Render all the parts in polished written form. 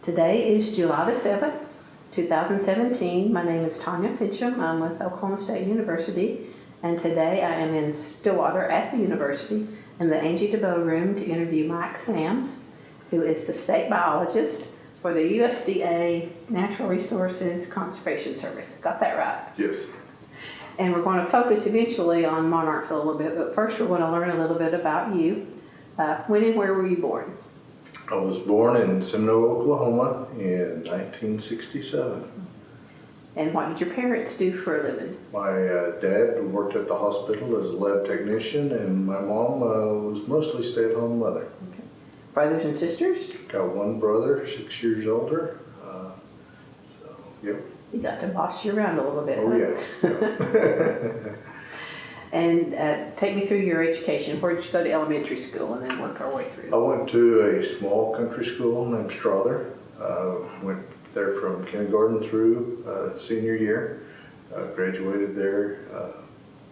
Today is July the 7th, 2017. My name is Tanya Finchum. I'm with Oklahoma State University, and today I am in Stillwater at the university in the Angie DeBow room to interview Mike Sams, who is the state biologist for the USDA Natural Resources Conservation Service. Got that right? Yes. And we're going to focus eventually on monarchs a little bit, but first we're going to learn a little bit about you. When and where were you born? I was born in Seminole, Oklahoma in 1967. And what did your parents do for a living? My dad worked at the hospital as a lab technician, and my mom was mostly stay-at-home mother. Okay. Brothers and sisters? Got one brother, 6 years older. Yep. You got to boss you around a little bit. Oh, huh? yeah. And take me through your education. Where did you go to elementary school and then work our way through? I went to a small country school named Strother. Went there from kindergarten through senior year. Graduated there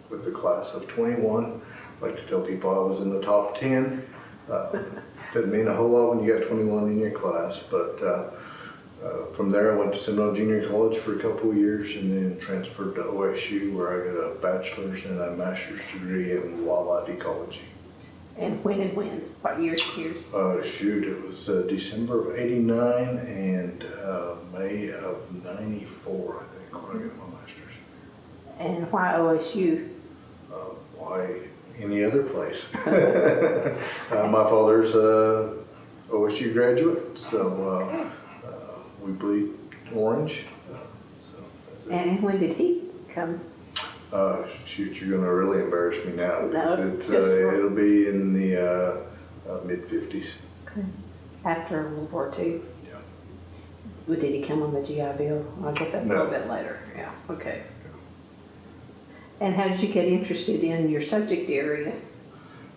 with the class of 21. I like to tell people I was in the top 10. Doesn't mean a whole lot when you got 21 in your class, but from there I went to Seminole Junior College for a couple of years and then transferred to OSU, where I got a bachelor's and a master's degree in wildlife ecology. And when? What years? Shoot, it was December of '89 and May of '94, I think, when I got my master's. And why OSU? Why any other place? My father's OSU graduate, so we bleed orange. And when did he come? Shoot, you're going to really embarrass me now. No, it'll be in the mid-50s. Okay. After World War II? Yeah. Well, did he come on the GI Bill? I guess that's a little bit later. Yeah, okay. And how did you get interested in your subject area?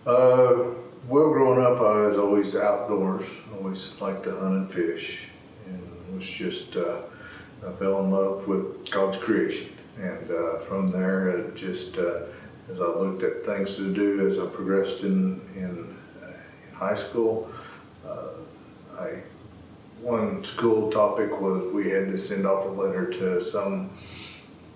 Well, growing up, I was always outdoors. Always liked to hunt and fish. And was just, I fell in love with God's creation. And from there, it just, as I looked at things to do as I progressed in high school, one school topic was we had to send off a letter to some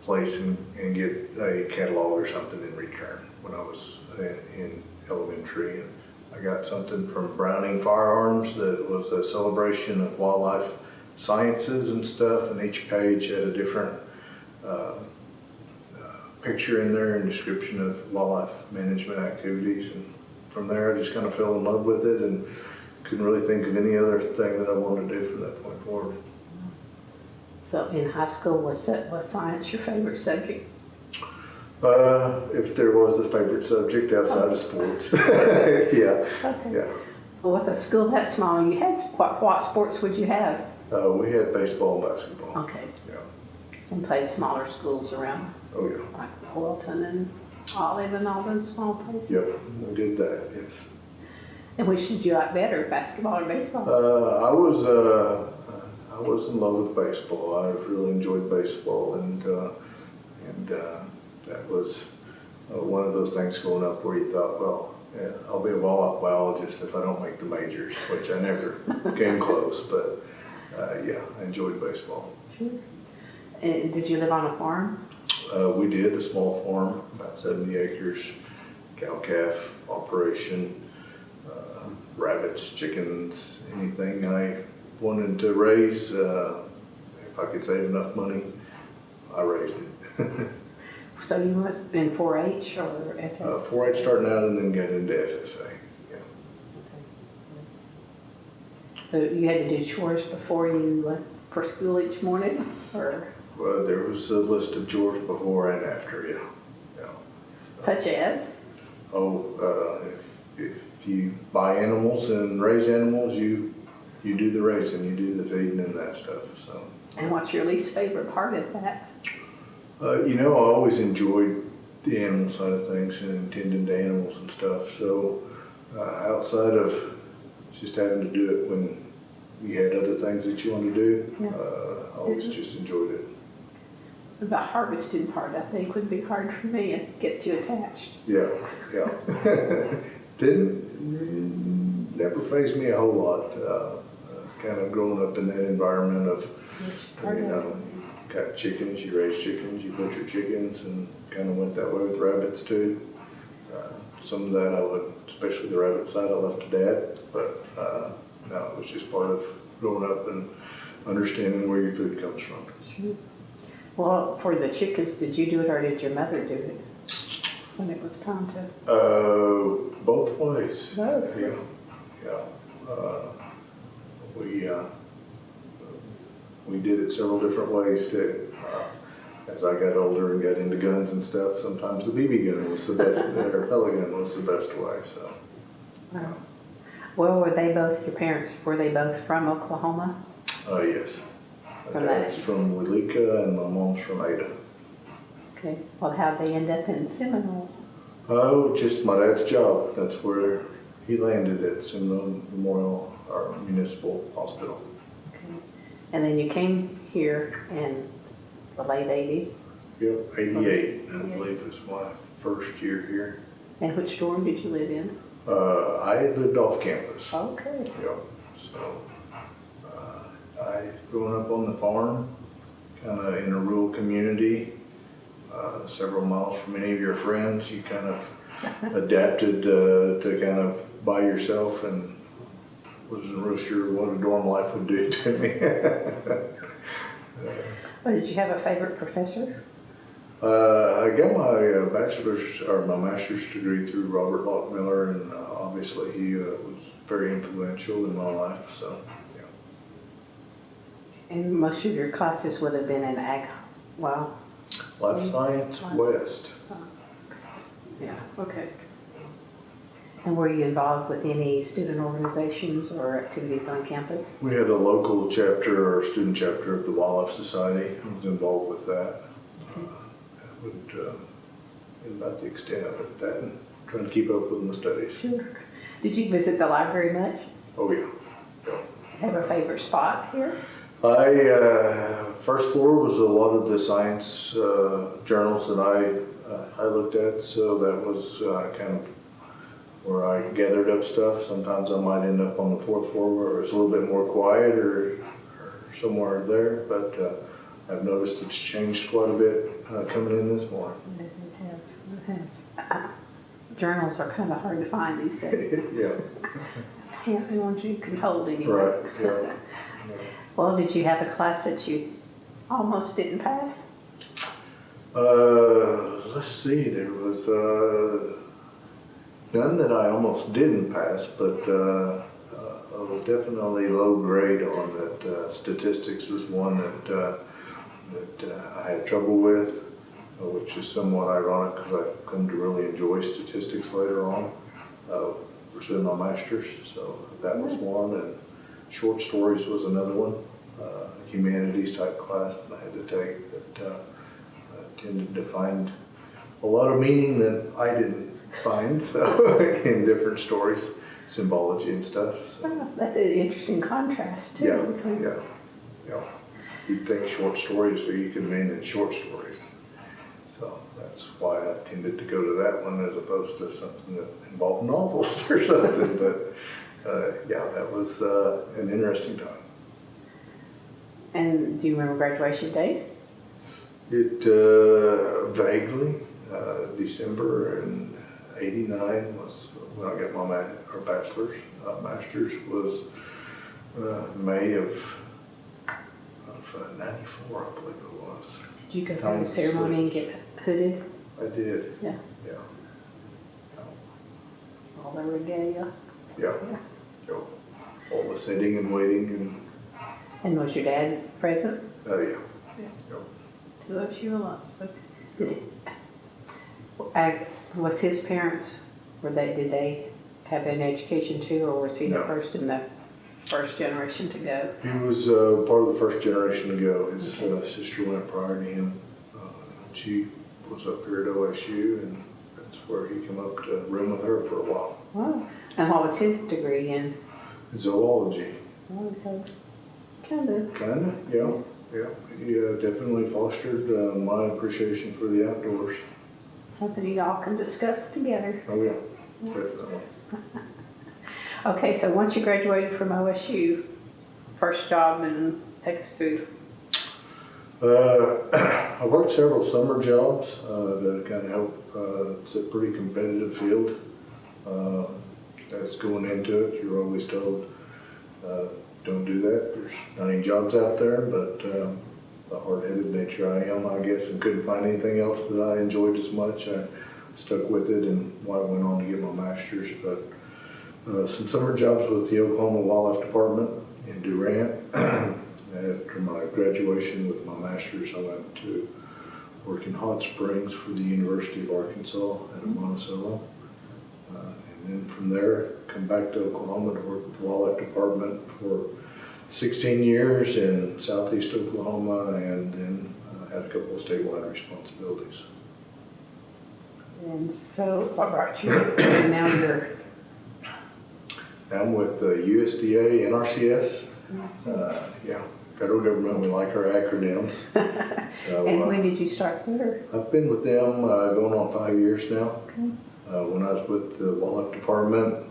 place and get a catalog or something in return when I was in elementary. And I got something from Browning Firearms that was a celebration of wildlife sciences and stuff, and each page had a different picture in there and description of wildlife management activities. And from there, I just kind of fell in love with it and couldn't really think of any other thing that I wanted to do from that point forward. So in high school, was science your favorite subject? If there was a favorite subject outside of sports. Yeah. Okay. Yeah. Well, with a school that small, you had what sports would you have? We had baseball and basketball. Okay. Yeah. And played smaller schools around? Oh, yeah. Like Wilton and Olive and all those small places? Yep, we did that, yes. And which did you like better, basketball or baseball? I was in love with baseball. I really enjoyed baseball, and that was one of those things growing up where you thought, well, yeah, I'll be a wildlife biologist if I don't make the majors, which I never came close, but yeah, I enjoyed baseball. Sure. And did you live on a farm? We did, a small farm, about 70 acres, cow-calf operation, rabbits, chickens, anything I wanted to raise. If I could save enough money, I raised it. So you must have been 4-H or FFA? 4-H starting out and then got into FFA. Yeah. Okay. So you had to do chores before you left for school each morning, or? Well, there was a list of chores before and after, yeah. Such as? If you buy animals and raise animals, you do the raising, you do the feeding and that stuff. So. And what's your least favorite part of that? I always enjoyed the animal side of things and tending to animals and stuff. So outside of just having to do it when you had other things that you wanted to do, yeah. I always just enjoyed it. The harvesting part, I think, would be hard for me to get too attached. Yeah. Never fazed me a whole lot. kind of growing up in that environment of, Yes, part you of know, got chickens, you raise chickens, you butcher chickens, and kind of went that way with rabbits too. Some of that I would, especially the rabbit side, I left to Dad, but no, it was just part of growing up and understanding where your food comes from. Sure. Well, for the chickens, did you do it or did your mother do it when it was time to? Both ways. Both? Yeah, yeah. We did it several different ways too. As I got older and got into guns and stuff, sometimes the BB gun was the best, or pellet gun was the best way. So. Wow. Well, were they both, your parents, were they both from Oklahoma? Yes. My From dad's that- from Welika and my mom's from Ada. Okay. Well, how'd they end up in Seminole? Oh, just my dad's job. That's where he landed at Seminole Memorial or Municipal Hospital. Okay. And then you came here in the late 80s? Yep, 88, I believe was my first year here. And which dorm did you live in? I lived off campus. Okay. Yep. So I growing up on the farm, kind of in a rural community, several miles from any of your friends. You kind of adapted to kind of by yourself and wasn't real sure what a dorm life would do to me. Well, did you have a favorite professor? I got my bachelor's or my master's degree through Robert Lockmiller, and obviously he was very influential in my life. So, yeah. And most of your classes would have been in ag, well. Life Science West. Science. Yeah, okay. And were you involved with any student organizations or activities on campus? We had a local chapter or student chapter of the Wildlife Society. I was involved with that. That would be about the extent of it. That and trying to keep up with my studies. Sure. Did you visit the library much? Oh yeah. Yeah. Have a favorite spot here? First floor was a lot of the science journals that I looked at, so that was kind of where I gathered up stuff. Sometimes I might end up on the fourth floor where it's a little bit more quiet or somewhere there, but I've noticed it's changed quite a bit coming in this morning. It has. It has. Journals are kind of hard to find these days. Yeah. Handy ones you can hold anyway. Right. Yeah. Well, did you have a class that you almost didn't pass? Let's see. There was none that I almost didn't pass, but definitely low grade on that. Statistics was one that I had trouble with, which is somewhat ironic because I've come to really enjoy statistics later on, pursuing my master's. So that was one, and short stories was another one. Humanities type class that I had to take that tended to find a lot of meaning that I didn't find, so in different stories, symbology and stuff. So. Oh, that's an interesting contrast too. Yeah, between- yeah. You'd think short stories so you can mean in short stories. So that's why I tended to go to that one as opposed to something that involved novels or something. But yeah, that was an interesting time. And do you remember graduation date? It vaguely, December in '89 was when I got my bachelor's. Master's was May of '94, I believe it was. Did you go through the ceremony and get hooded? I did. Yeah. Yeah. All the regalia. Yeah. Yeah. All the sitting and waiting And was your dad present? and yeah. Two of you alone. So did was his parents, did they have an education too, or was he the No. first in the first generation to go? He was part of the first generation to go. His sister went prior to him. She was up here at OSU, and that's where he came up to room with her for a while. Wow. And what was his degree in? Zoology. Oh, so kind of. Kinda, yeah. Yeah. He definitely fostered my appreciation for the outdoors. Something you all can discuss together. Oh yeah, definitely. Okay, so once you graduated from OSU, first job and take us through. I worked several summer jobs to kind of help. It's a pretty competitive field. That's going into it. You're always told, don't do that. There's not any jobs out there, but the hard-headed nature I am, I guess, and couldn't find anything else that I enjoyed as much. I stuck with it, and I went on to get my master's. But some summer jobs with the Oklahoma Wildlife Department in Durant. After my graduation with my master's, I went to work in Hot Springs for the University of Arkansas at Monticello. And then from there, come back to Oklahoma to work with the Wildlife Department for 16 years in southeast Oklahoma, and then had a couple of statewide responsibilities. And so what brought you now you're... I'm with the USDA NRCS. Yeah, federal government, we like our acronyms. So, And when did you start there? I've been with them going on 5 years now. Okay. When I was with the Wildlife Department,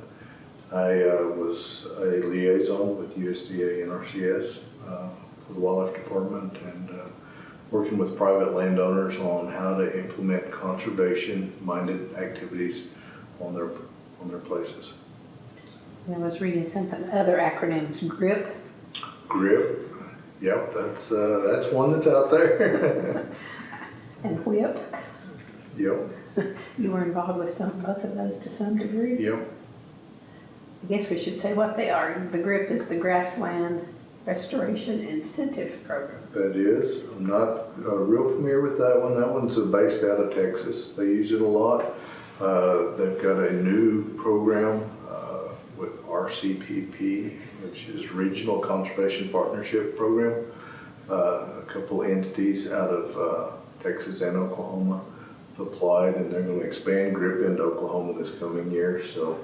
I was a liaison with USDA NRCS for the Wildlife Department, and working with private landowners on how to implement conservation-minded activities on their places. And I was reading something, other acronyms, GRIP. GRIP, yep, that's one that's out there. And WHIP. Yep, You were involved with both of those to some degree. yep. I guess we should say what they are. The GRIP is the Grassland Restoration Incentive Program. That is. I'm not real familiar with that one. That one's based out of Texas. They use it a lot. They've got a new program with RCPP, which is Regional Conservation Partnership Program. A couple entities out of Texas and Oklahoma have applied, and they're going to expand GRIP into Oklahoma this coming year. So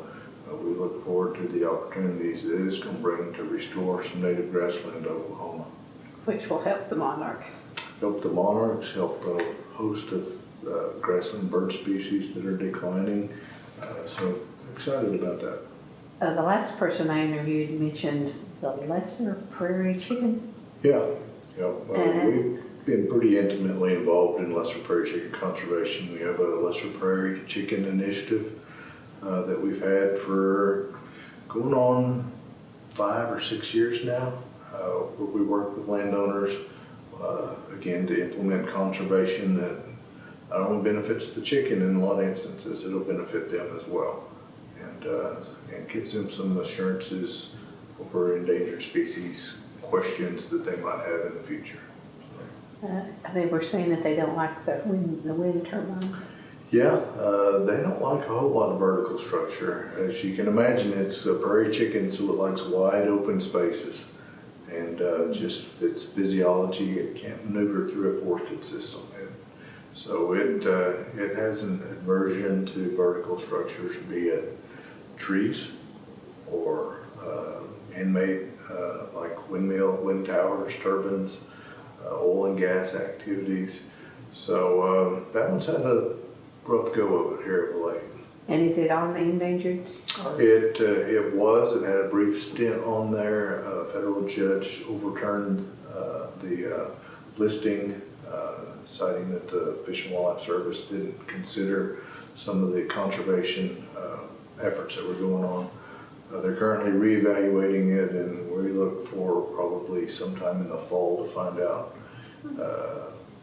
we look forward to the opportunities that it's going to bring to restore some native grassland to Oklahoma. Which will help the monarchs. Help the monarchs, help a host of grassland bird species that are declining. So excited about that. The last person I interviewed mentioned the lesser prairie chicken. Yeah, we've been pretty intimately involved in lesser prairie chicken conservation. We have a lesser prairie chicken initiative that we've had for going on 5 or 6 years now, where we work with landowners, again, to implement conservation that not only benefits the chicken in a lot of instances, it'll benefit them as well, and gives them some assurances over endangered species questions that they might have in the future. They were saying that they don't like the wind turbines. Yeah, they don't like a whole lot of vertical structure. As you can imagine, it's a prairie chicken, so it likes wide open spaces. And just its physiology, it can't maneuver through a forested system. So it has an aversion to vertical structures, be it trees or man-made like wind towers, turbines, oil and gas activities. So that one's had a rough go of it here of late. And is it on the endangered? It was. It had a brief stint on there. A federal judge overturned the listing, citing that the Fish and Wildlife Service didn't consider some of the conservation efforts that were going on. They're currently reevaluating it, and we look for probably sometime in the fall to find out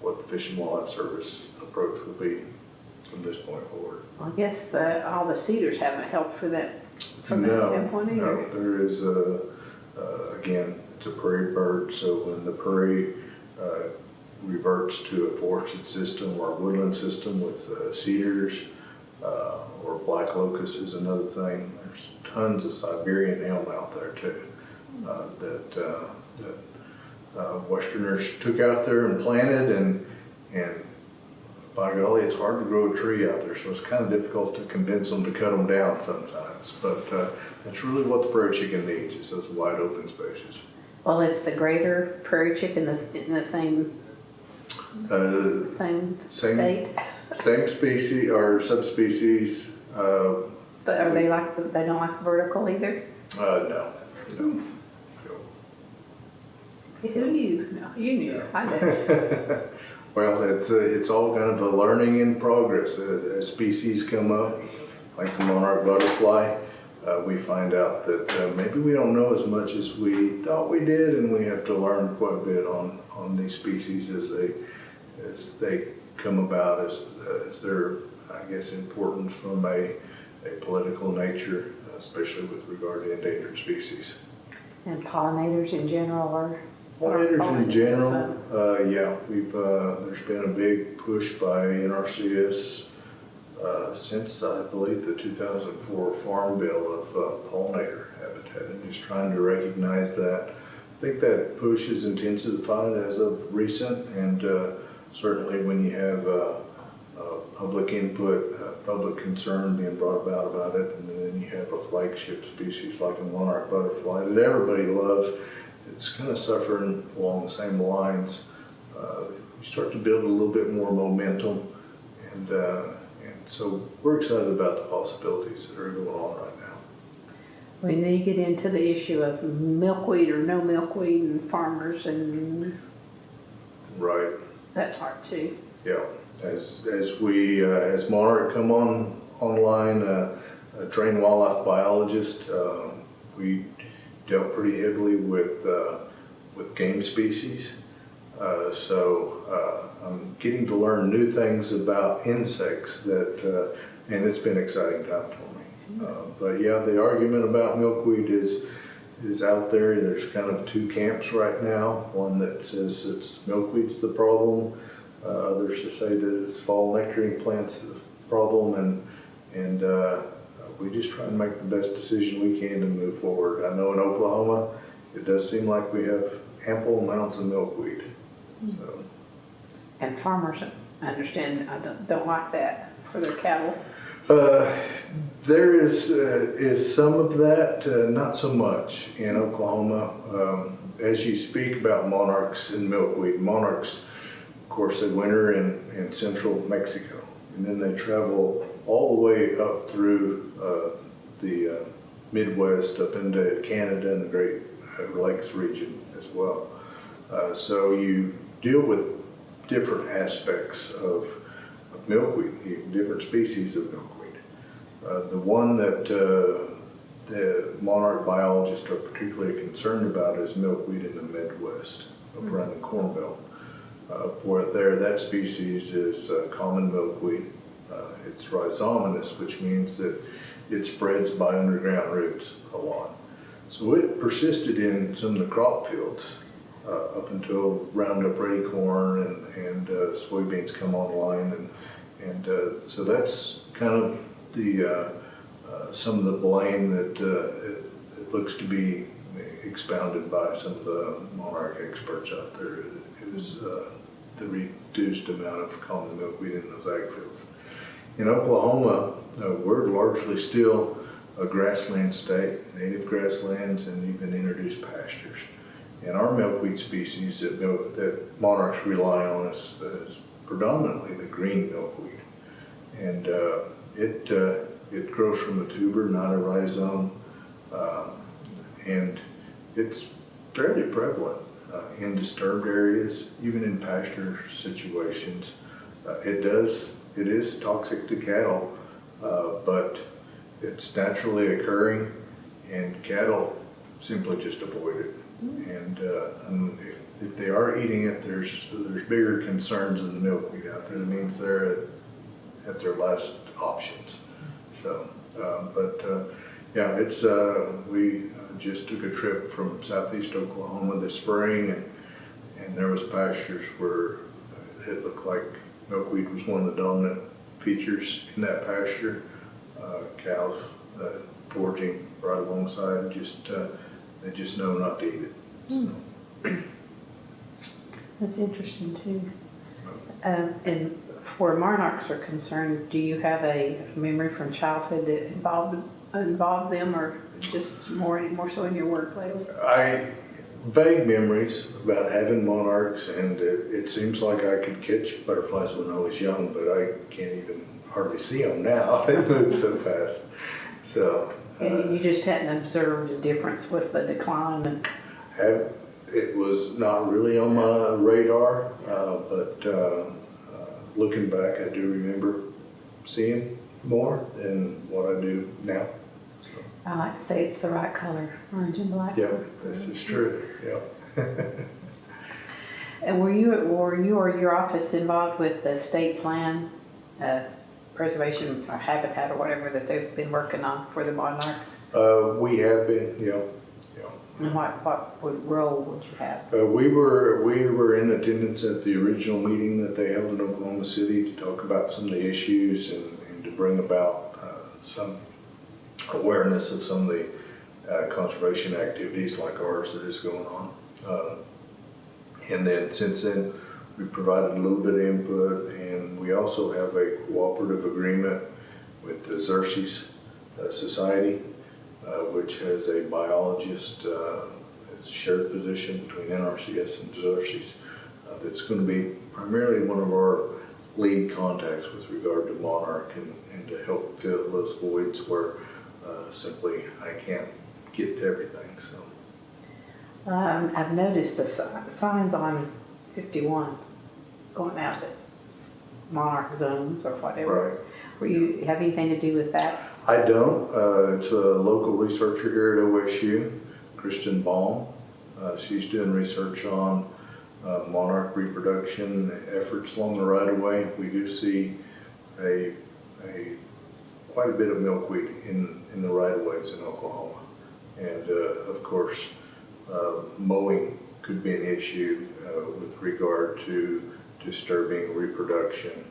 what the Fish and Wildlife Service approach will be from this point forward. Well, I guess all the cedars haven't helped for that from that standpoint either. No, there is again, it's a prairie bird, so when the prairie reverts to a forested system or a woodland system with cedars or black locust is another thing. There's tons of Siberian elm out there too that Westerners took out there and planted, and by golly, it's hard to grow a tree out there, so it's kind of difficult to convince them to cut them down sometimes. But that's really what the prairie chicken needs, is those wide open spaces. Well, is the greater prairie chicken in the same state? Same species or subspecies. But are they don't like the vertical either? No. Who knew? No, you knew. I did. Well, it's all kind of a learning in progress. As species come up, like the monarch butterfly, we find out that maybe we don't know as much as we thought we did, and we have to learn quite a bit on these species as they come about, as their, I guess, importance from a political nature, especially with regard to endangered species. And pollinators in general are. Pollinators in general, yeah, there's been a big push by NRCS since, I believe, the 2004 Farm Bill of pollinator habitat, and just trying to recognize that. I think that push has intensified as of recent, and certainly when you have public input, public concern being brought about it, and then you have a flagship species like a monarch butterfly that everybody loves. It's kind of suffering along the same lines. You start to build a little bit more momentum, and so we're excited about the possibilities that are going on right now. When you get into the issue of milkweed or no milkweed and farmers and Right. that part too. Yeah. As Monarch come online, trained wildlife biologist, we dealt pretty heavily with game species. So I'm getting to learn new things about insects and it's been an exciting time for me. But yeah, the argument about milkweed is out there. There's kind of two camps right now. One that says it's milkweed's the problem. Others that say that it's fall nectaring plants the problem, and we just try and make the best decision we can to move forward. I know in Oklahoma, it does seem like we have ample amounts of milkweed. So. And farmers, I understand, don't like that for their cattle. There is some of that, not so much in Oklahoma. As you speak about monarchs and milkweed, monarchs, of course, they winter in central Mexico, and then they travel all the way up through the Midwest, up into Canada and the Great Lakes region as well. So you deal with different aspects of milkweed, different species of milkweed. The one that the monarch biologists are particularly concerned about is milkweed in the Midwest, up around the Corn Belt. That species is common milkweed. It's rhizomatous, which means that it spreads by underground roots a lot. So it persisted in some of the crop fields up until Roundup Ready corn and soybeans come online, and so that's kind of the some of the blame that it looks to be expounded by some of the monarch experts out there. It was the reduced amount of common milkweed in those ag fields. In Oklahoma, we're largely still a grassland state, native grasslands and even introduced pastures. And our milkweed species that monarchs rely on is predominantly the green milkweed. And it grows from a tuber, not a rhizome, and it's fairly prevalent in disturbed areas, even in pasture situations. It is toxic to cattle, but it's naturally occurring, and cattle simply just avoid it. And if they are eating it, there's bigger concerns in the milkweed out there. It means they're at their last options. So, yeah, it's we just took a trip from southeast Oklahoma this spring, and there was pastures where it looked like milkweed was one of the dominant features in that pasture. Cows foraging right alongside, they just know not to eat it. So. That's interesting too. And where monarchs are concerned, do you have a memory from childhood that involved them, or just more so in your work lately? Vague memories about having monarchs, and it seems like I could catch butterflies when I was young, but I can't even hardly see them now. They move so fast. So you just hadn't observed a difference with the decline. It was not really on my radar, but looking back, I do remember seeing more than what I do now. So, I like to say it's the right color, orange and black. yeah, this is true. Yeah. And were you or your office involved with the state plan, preservation for habitat or whatever that they've been working on for the monarchs? We have been, yeah. And what role would you have? We were in attendance at the original meeting that they held in Oklahoma City to talk about some of the issues and to bring about some awareness of some of the conservation activities like ours that is going on. And then since then, we provided a little bit of input, and we also have a cooperative agreement with the Xerces Society, which has a biologist shared position between NRCS and Xerces. That's going to be primarily one of our lead contacts with regard to monarch and to help fill those voids where simply I can't get to everything. So. I've noticed the signs on 51 going out at monarch zones or whatever. Right. Were you have anything to do with that? I don't. It's a local researcher here at OSU, Kristen Baum. She's doing research on monarch reproduction efforts along the right-of-way. We do see quite a bit of milkweed in the right-of-ways in Oklahoma. And of course, mowing could be an issue with regard to disturbing reproduction,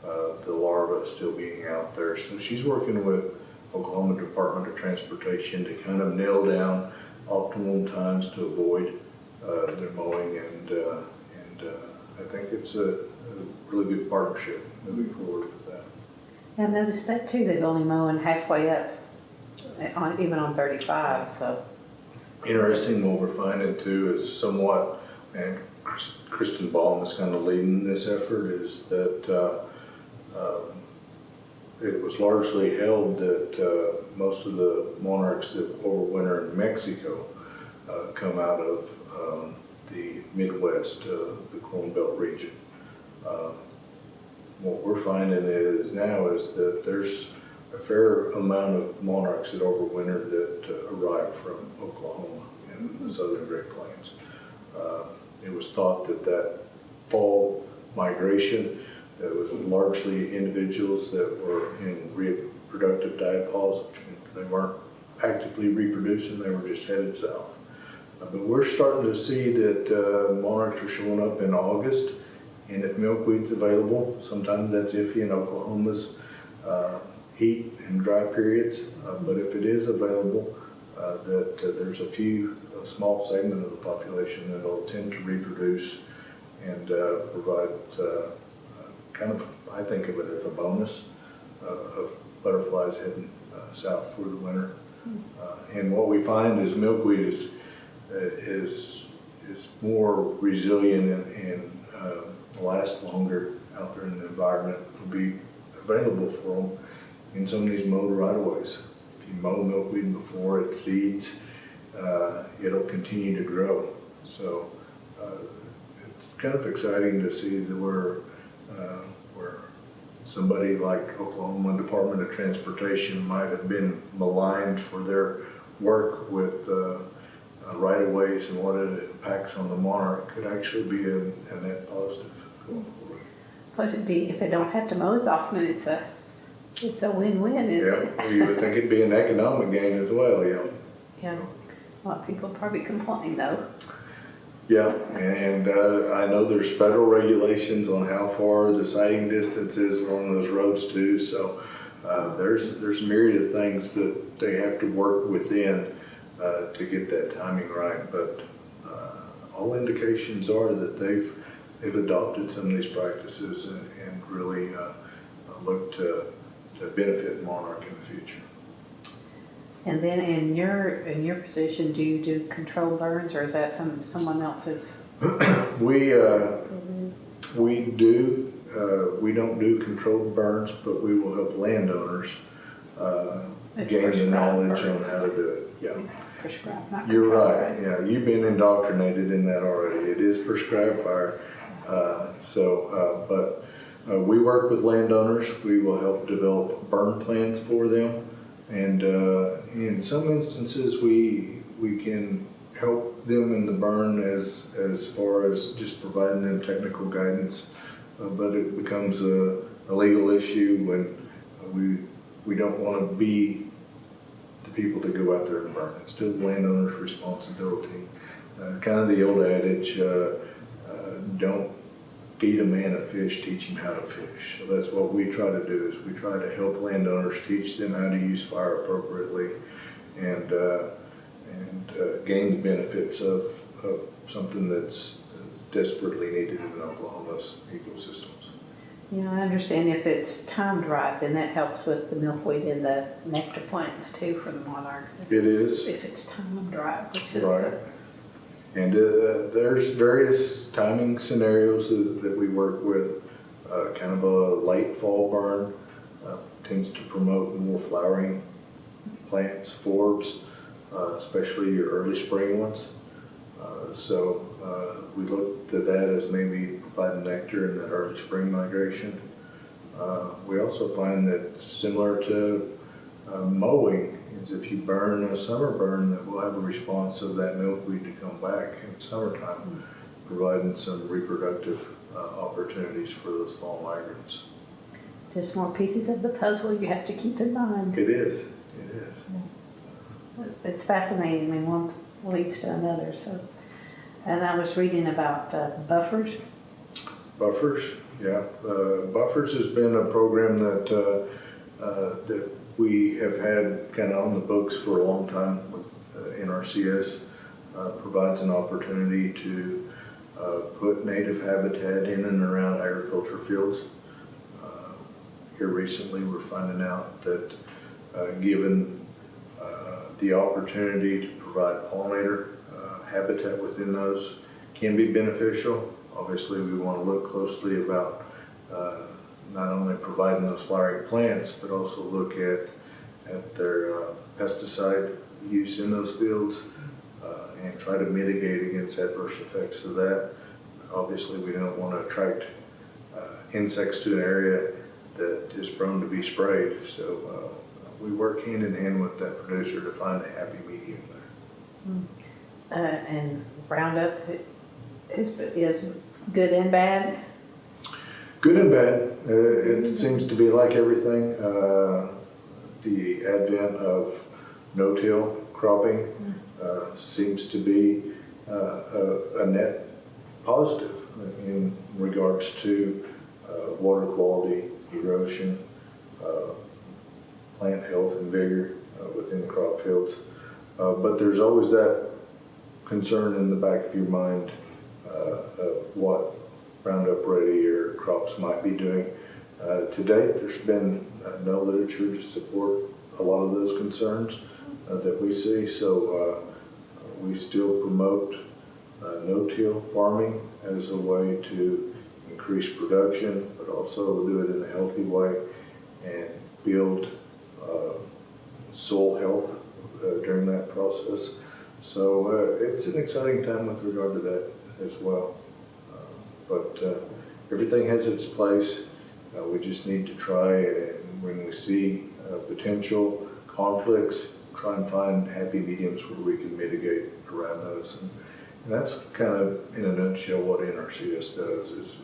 the larvae still being out there. So she's working with Oklahoma Department of Transportation to kind of nail down optimal times to avoid their mowing, and I think it's a really good partnership moving forward with that. Yeah, I noticed that too. They're only mowing halfway up, even on 35. So Interesting. What we're finding too is somewhat, and Kristen Baum is kind of leading this effort, is that it was largely held that most of the monarchs that overwinter in Mexico come out of the Midwest, the Corn Belt region. What we're finding is that there's a fair amount of monarchs that overwinter that arrive from Oklahoma and the southern Great Plains. It was thought that fall migration, that was largely individuals that were in reproductive diapause, which means they weren't actively reproducing, they were just headed south. But we're starting to see that monarchs are showing up in August, and if milkweed's available, sometimes that's iffy in Oklahoma's heat and dry periods, but if it is available, there's a small segment of the population that will tend to reproduce and provide kind of, I think of it as a bonus of butterflies heading south for the winter. And what we find is milkweed is more resilient and last longer out there in the environment, will be available for them in some of these mowed right-of-ways. If you mow milkweed before it seeds, it'll continue to grow. So it's kind of exciting to see that where somebody like Oklahoma Department of Transportation might have been maligned for their work with right-of-ways and what it impacts on the monarch could actually be a net positive going forward. plus it'd be, if they don't have to mow as often, it's a win-win, isn't it? Yeah, you would think it'd be an economic gain as well, yeah. Yeah. A lot of people probably complain though. Yeah, and I know there's federal regulations on how far the sighting distance is along those roads too, so there's a myriad of things that they have to work within to get that timing right, but all indications are that they've adopted some of these practices and really look to benefit monarch in the future. And then in your position, do you do controlled burns, or is that someone else's? We do. We don't do controlled burns, but we will help landowners gain the knowledge on how to do it. Yeah. prescribed, not You're controlled, right, yeah, you've been indoctrinated in that already. It is prescribed fire. We work with landowners. We will help develop burn plans for them. And in some instances, we can help them in the burn as far as just providing them technical guidance. But it becomes a legal issue when we don't want to be the people that go out there and burn. It's still the landowner's responsibility. Kind of the old adage, don't feed a man a fish, teach him how to fish. So that's what we try to do, is we try to help landowners, teach them how to use fire appropriately and gain the benefits of something that's desperately needed in Oklahoma's ecosystems. You know, I understand if it's timed right, then that helps with the milkweed and the nectar plants too for the monarchs. It is. If it's timed right, which is Right. And there's various timing scenarios that we work with. Kind of a late fall burn tends to promote more flowering plants, forbs, especially your early spring ones. We looked at that as maybe providing nectar in that early spring migration. We also find that similar to mowing, is if you burn a summer burn, that we'll have a response of that milkweed to come back in the summertime, providing some reproductive opportunities for those fall migrants. just more pieces of the puzzle you have to keep in mind. It is, it is. It's fascinating. I mean, one leads to another. So, and I was reading about buffers. Buffers, yeah. Buffers has been a program that we have had kind of on the books for a long time with NRCS. Provides an opportunity to put native habitat in and around agriculture fields. Here recently we're finding out that given the opportunity to provide pollinator habitat within those can be beneficial. Obviously we want to look closely about not only providing those flowering plants, but also look at their pesticide use in those fields and try to mitigate against adverse effects of that. Obviously we don't want to attract insects to an area that is prone to be sprayed. So we work hand in hand with that producer to find a happy medium there. And Roundup is good and bad. Good and bad. It seems to be like everything. The advent of no-till cropping seems to be a net positive in regards to water quality, erosion, plant health and vigor within the crop fields. But there's always that concern in the back of your mind of what Roundup Ready or crops might be doing. To date, there's been no literature to support a lot of those concerns that we see. So we still promote no-till farming as a way to increase production, but also do it in a healthy way and build soil health during that process. So it's an exciting time with regard to that as well. But everything has its place. We just need to try, and when we see potential conflicts, try and find happy mediums where we can mitigate around those. And that's kind of, in a nutshell, what NRCS does is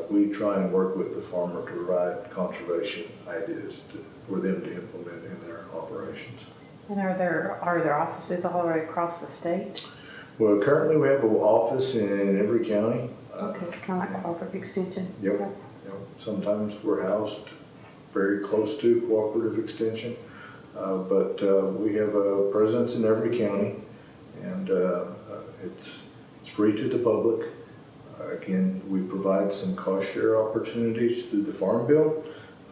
we try and work with the farmer to provide conservation ideas for them to implement in their operations. And are there offices all the way across the state? Well, currently we have an office in every county. Okay, kind of like cooperative extension. Yep. Yep. Sometimes we're housed very close to cooperative extension, but we have a presence in every county, and it's free to the public. Again, we provide some cost share opportunities through the Farm Bill,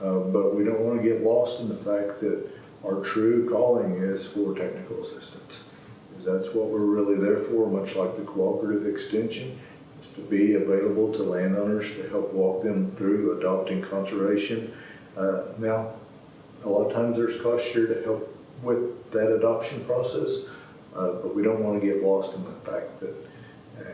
but we don't want to get lost in the fact that our true calling is for technical assistance. Because that's what we're really there for, much like the cooperative extension, is to be available to landowners to help walk them through adopting conservation. Now, a lot of times there's cost share to help with that adoption process, but we don't want to get lost in the fact that,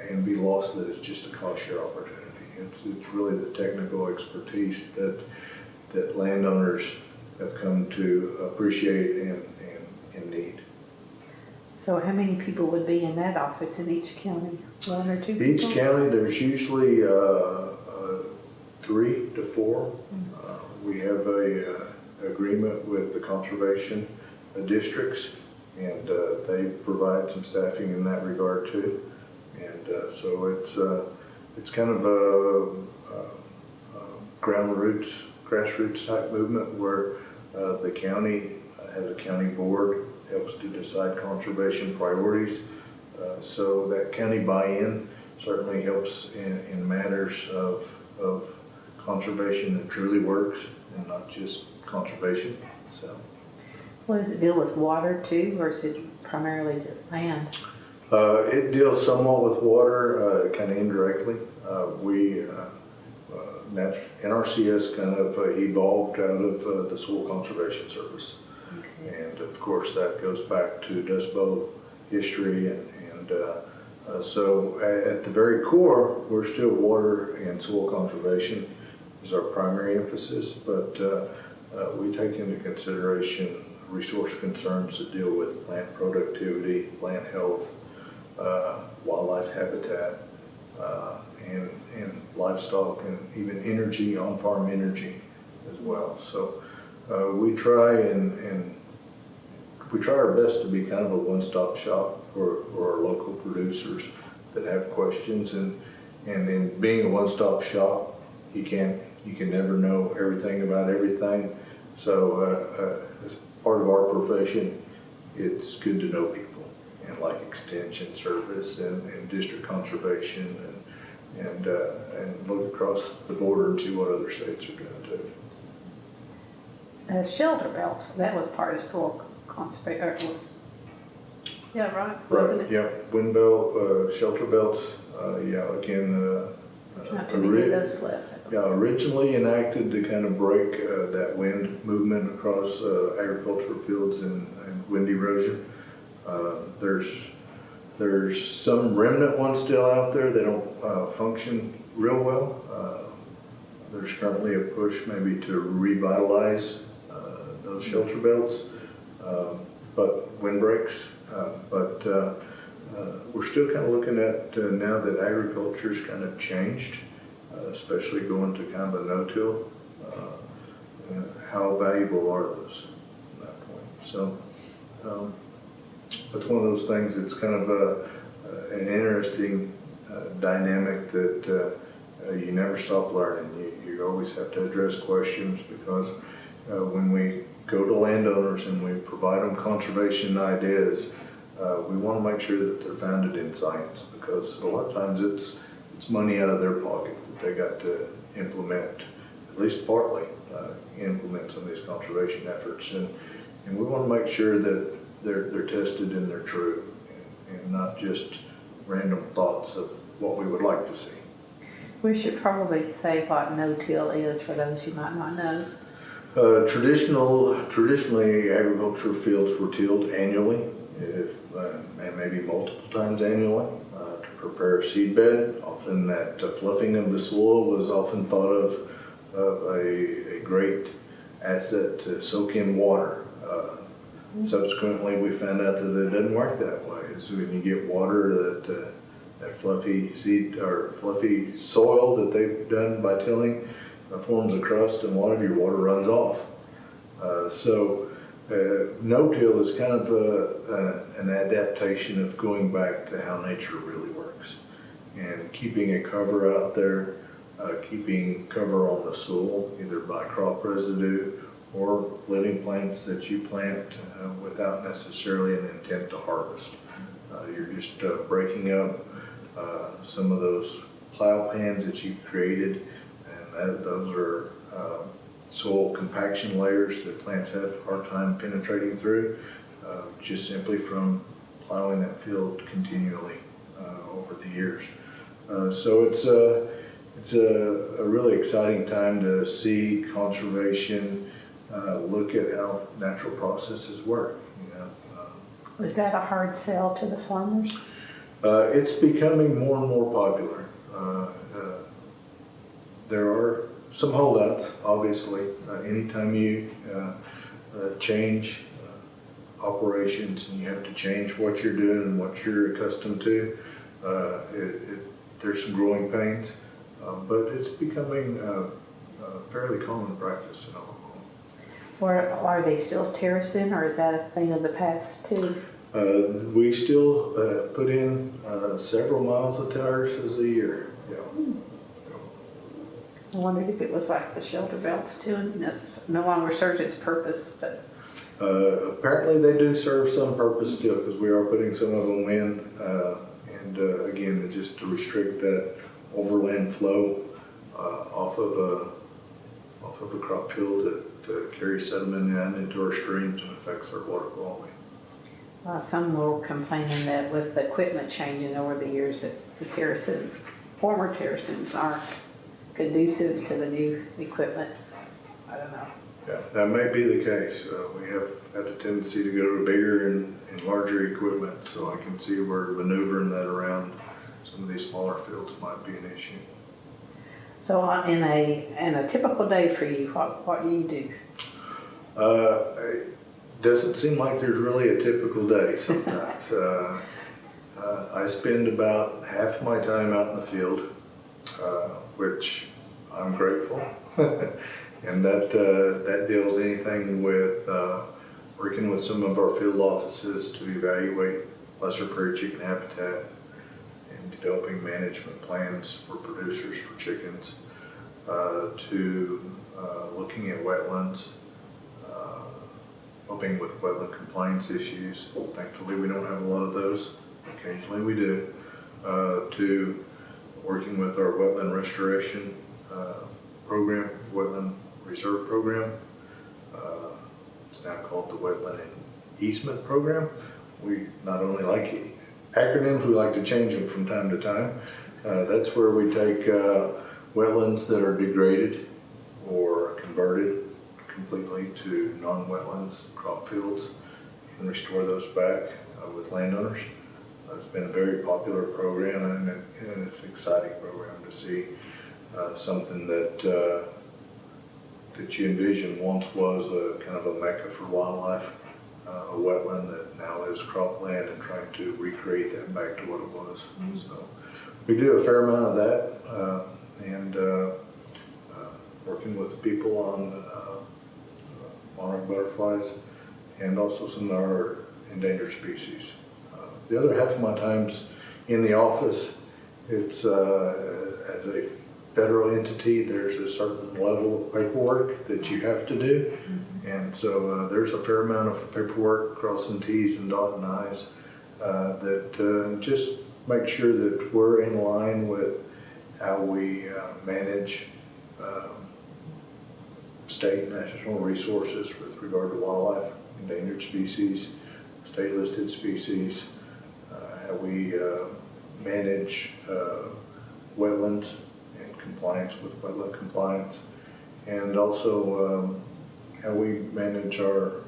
and be lost that it's just a cost share opportunity. It's really the technical expertise that landowners have come to appreciate and need. So how many people would be in that office in each county? 1 or 2 people? Each county, there's usually 3 to 4. We have a agreement with the conservation districts, and they provide some staffing in that regard too. And so it's kind of a grassroots type movement where the county has a county board, helps to decide conservation priorities. So that county buy-in certainly helps in matters of conservation that truly works and not just conservation. So, Well, does it deal with water too, or is it primarily just land? it deals somewhat with water, kind of indirectly. NRCS kind of evolved out of the Soil Conservation Service. Okay. And of course that goes back to Dust Bowl history and so at the very core, we're still water and soil conservation is our primary emphasis, but we take into consideration resource concerns that deal with plant productivity, plant health, wildlife habitat, and livestock, and even energy, on-farm energy as well. So we try our best to be kind of a one-stop shop for our local producers that have questions, and in being a one-stop shop, you can never know everything about everything. So as part of our profession, it's good to know people, and like extension service and district conservation, and look across the border and see what other states are doing too. Shelter belts, that was part of soil conservation, or it was, yeah, right, wasn't it? Yeah, wind belt, shelter belts, yeah, again, There's not too many of those left. yeah, originally enacted to kind of break that wind movement across agricultural fields and wind erosion. There's some remnant ones still out there. They don't function real well. There's currently a push maybe to revitalize those shelter belts, but windbreaks. But we're still kind of looking at now that agriculture's kind of changed, especially going to kind of a no-till. How valuable are those at that point? So it's one of those things that's kind of an interesting dynamic that you never stop learning. You always have to address questions, because when we go to landowners and we provide them conservation ideas, we want to make sure that they're founded in science, because a lot of times it's money out of their pocket that they got to implement, at least partly implement some of these conservation efforts, and we want to make sure that they're tested and they're true, and not just random thoughts of what we would like to see. We should probably say what no-till is for those who might not know. Traditionally, agricultural fields were tilled annually, and maybe multiple times annually, to prepare a seed bed. Often that fluffing of the soil was often thought of a great asset to soak in water. Subsequently, we found out that it doesn't work that way. So when you get water, that fluffy seed or fluffy soil that they've done by tilling forms a crust, and a lot of your water runs off. No-till is kind of an adaptation of going back to how nature really works, and keeping a cover out there, keeping cover on the soil, either by crop residue or living plants that you plant without necessarily an intent to harvest. You're just breaking up some of those plow pans that you've created, and those are soil compaction layers that plants have a hard time penetrating through, just simply from plowing that field continually over the years. So it's a really exciting time to see conservation look at how natural processes work. You know, Is that a hard sell to the farmers? it's becoming more and more popular. There are some holdouts, obviously. Anytime you change operations and you have to change what you're doing and what you're accustomed to, there's some growing pains, but it's becoming fairly common practice in Oklahoma. Or are they still terracing, or is that a thing of the past too? We still put in several miles of terraces a year. Yeah. I wondered if it was like the shelter belts too, and it no longer serves its purpose, but. Apparently they do serve some purpose still, because we are putting some of them in, and again, just to restrict that overland flow off of a crop field to carry sediment in into our streams and affects our water quality. Some were complaining that with the equipment changing over the years that the former terracins aren't conducive to the new equipment. I don't know. Yeah, that may be the case. We have had a tendency to go to bigger and larger equipment, so I can see where maneuvering that around some of these smaller fields might be an issue. So in a typical day for you, what do you do? It doesn't seem like there's really a typical day sometimes. I spend about half my time out in the field, which I'm grateful. And that deals anything with working with some of our field offices to evaluate lesser prairie chicken habitat and developing management plans for producers for chickens, to looking at wetlands, helping with wetland compliance issues. Thankfully, we don't have a lot of those. Occasionally we do. To working with our wetland restoration program, wetland reserve program. It's now called the Wetland and Eastman Program. We not only like acronyms, we like to change them from time to time. That's where we take wetlands that are degraded or converted completely to non-wetlands, crop fields, and restore those back with landowners. It's been a very popular program, and it's an exciting program to see something that you envisioned once was a kind of a mecca for wildlife, a wetland that now is cropland, and trying to recreate that back to what it was. Mm-hmm. So we do a fair amount of that, and working with people on Monarch Butterflies and also some of our endangered species. The other half of my time's in the office. It's as a federal entity, there's a certain level of paperwork that you have to do. Mm-hmm. And so there's a fair amount of paperwork, crossing T's and dotting I's, that just make sure that we're in line with how we manage state and national resources with regard to wildlife, endangered species, state listed species, how we manage wetlands and compliance with wetland compliance, and also how we manage our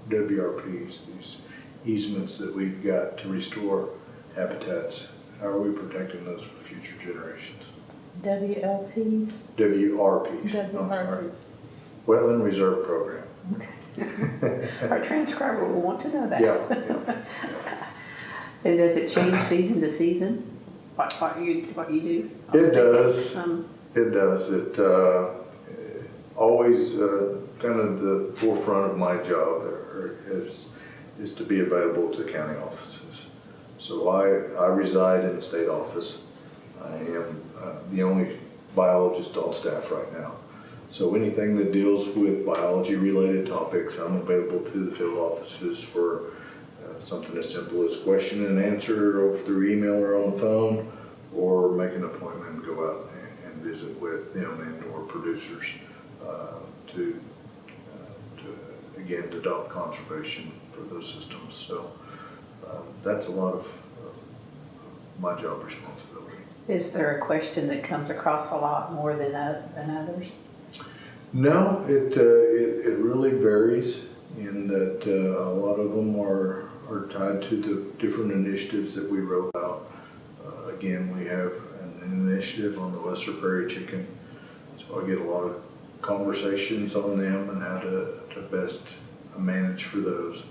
WRPs, these easements that we've got to restore habitats. How are we protecting those for future generations? WLPs? WRPs. WRPs. Wetland Reserve Program. Okay. Our transcriber will want to know that. Yeah. And does it change season to season? What you do? It does. It does. It always kind of the forefront of my job is to be available to county offices. So I reside in the state office. I am the only biologist on staff right now. So anything that deals with biology related topics, I'm available to the field offices for something as simple as question and answer or through email or on the phone, or make an appointment and go out and visit with them and or producers to again adopt conservation for those systems. So that's a lot of my job responsibility. Is there a question that comes across a lot more than others? No, it really varies. in that a lot of them are tied to the different initiatives that we roll out. Again, we have an initiative on the lesser prairie chicken, so I get a lot of conversations on them and how to best manage for those.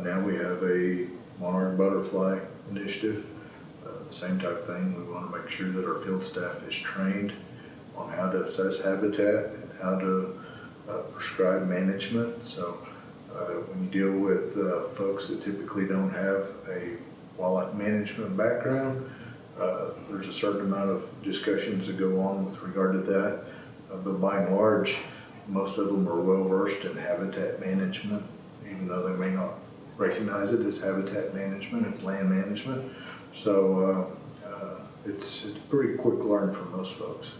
Now we have a Monarch Butterfly initiative, same type thing. We want to make sure that our field staff is trained on how to assess habitat and how to prescribe management. So when you deal with folks that typically don't have a wildlife management background, there's a certain amount of discussions that go on with regard to that. But by and large, most of them are well versed in habitat management, even though they may not recognize it as habitat management, it's land management. So it's pretty quick learn for most folks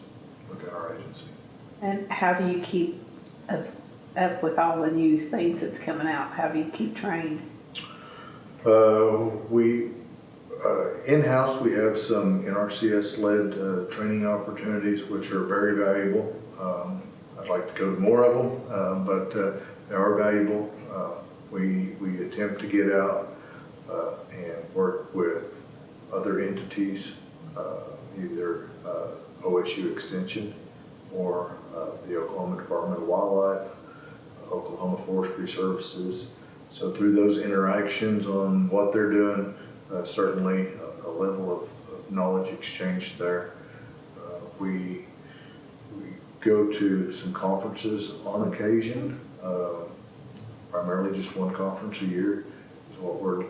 within our agency. And how do you keep up with all the new things that's coming out? How do you keep trained? We in-house, we have some NRCS-led training opportunities, which are very valuable. I'd like to go to more of them, but they are valuable. We attempt to get out and work with other entities, either OSU Extension or the Oklahoma Department of Wildlife, Oklahoma Forestry Services. So through those interactions on what they're doing, certainly a level of knowledge exchange there. We go to some conferences on occasion, primarily just one conference a year is what we're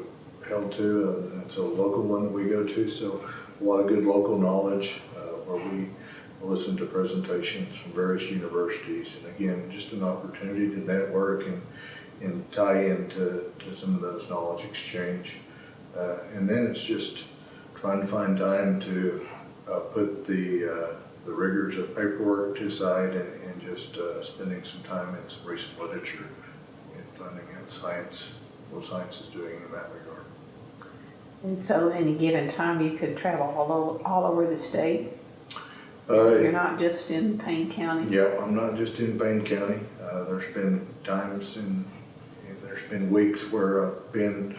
held to, and it's a local one that we go to, so a lot of good local knowledge where we listen to presentations from various universities, and again, just an opportunity to network and tie into some of those knowledge exchange. And then it's just trying to find time to put the rigors of paperwork to side and just spending some time in some recent literature and finding out what science is doing in that regard. And so any given time you could travel all over the state? You're not just in Payne County? Yeah, I'm not just in Payne County. There's been times there's been weeks where I've been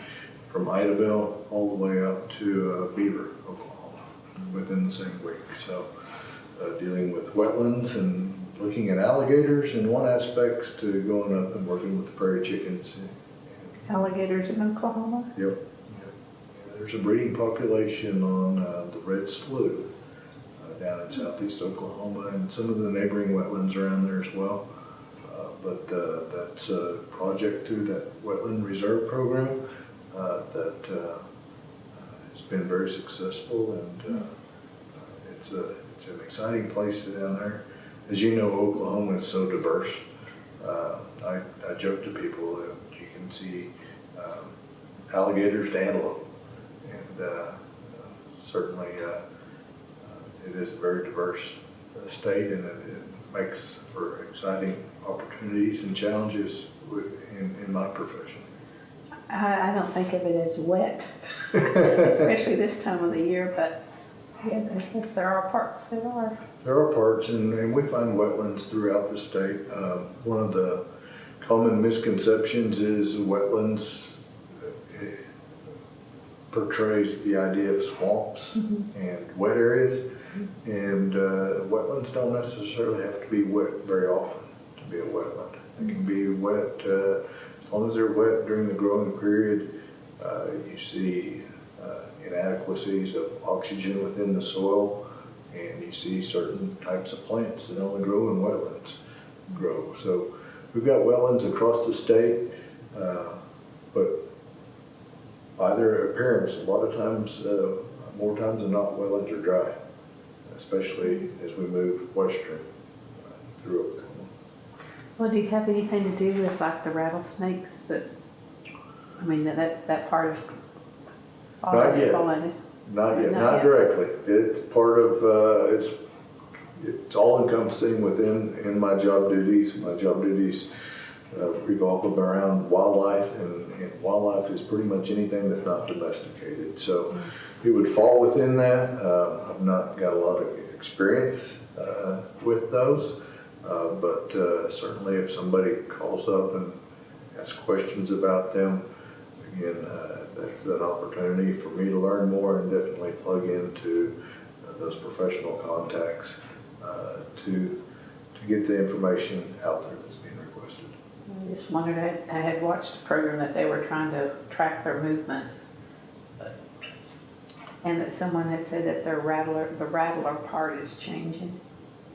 from Idabel all the way out to Beaver, Oklahoma, within the same week. So dealing with wetlands and looking at alligators in one aspects to going up and working with the prairie chickens. Alligators in Oklahoma? Yep. Yeah, there's a breeding population on the Red Slough down in southeast Oklahoma and some of the neighboring wetlands around there as well. But that's a project through that Wetland Reserve Program that has been very successful, and it's an exciting place down there. As you know, Oklahoma is so diverse. I joke to people that you can see alligators to antelope, and certainly it is a very diverse state, and it makes for exciting opportunities and challenges in my profession. I don't think of it as wet, especially this time of the year, but yeah, I guess there are parts that are. There are parts, and we find wetlands throughout the state. One of the common misconceptions is wetlands portrays the idea of swamps and wet areas, and wetlands don't necessarily have to be wet very often to be a wetland. It can be wet as long as they're wet during the growing period. You see inadequacies of oxygen within the soil, and you see certain types of plants that only grow in wetlands grow. So we've got wetlands across the state, but by their appearance, a lot of times, more times than not, wetlands are dry, especially as we move western through Oklahoma. Well, do you have anything to do with like the rattlesnakes that's that part of Not yet. Not yet, not directly. It's part of, it's all encompassing within my job duties. My job duties revolve around wildlife, and wildlife is pretty much anything that's not domesticated. So it would fall within that. I've not got a lot of experience with those, but certainly if somebody calls up ask questions about them. Again, that's an opportunity for me to learn more and definitely plug into those professional contacts to get the information out there that's being requested. I just wondered, I had watched a program that they were trying to track their movements. And that someone had said that the rattler part is changing.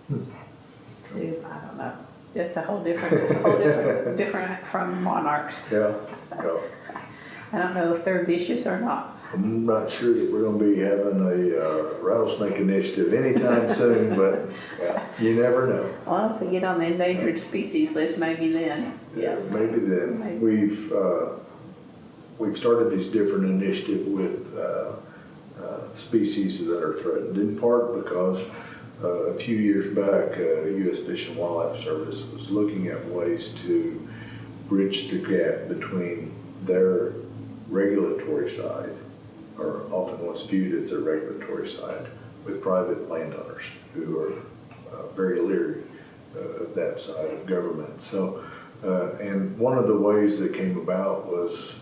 Too, I don't know. It's a whole different from monarchs. Yeah. I don't know if they're vicious or not. I'm not sure that we're going to be having a rattlesnake initiative anytime soon, but yeah, you never know. Well, if we get on the endangered species list, maybe then. Yeah, maybe then. Maybe. We've started these different initiatives with species that are threatened, in part because a few years back, U.S. Fish and Wildlife Service was looking at ways to bridge the gap between their regulatory side, or often what's viewed as their regulatory side, with private landowners who are very leery of that side of government. So, and one of the ways that came about was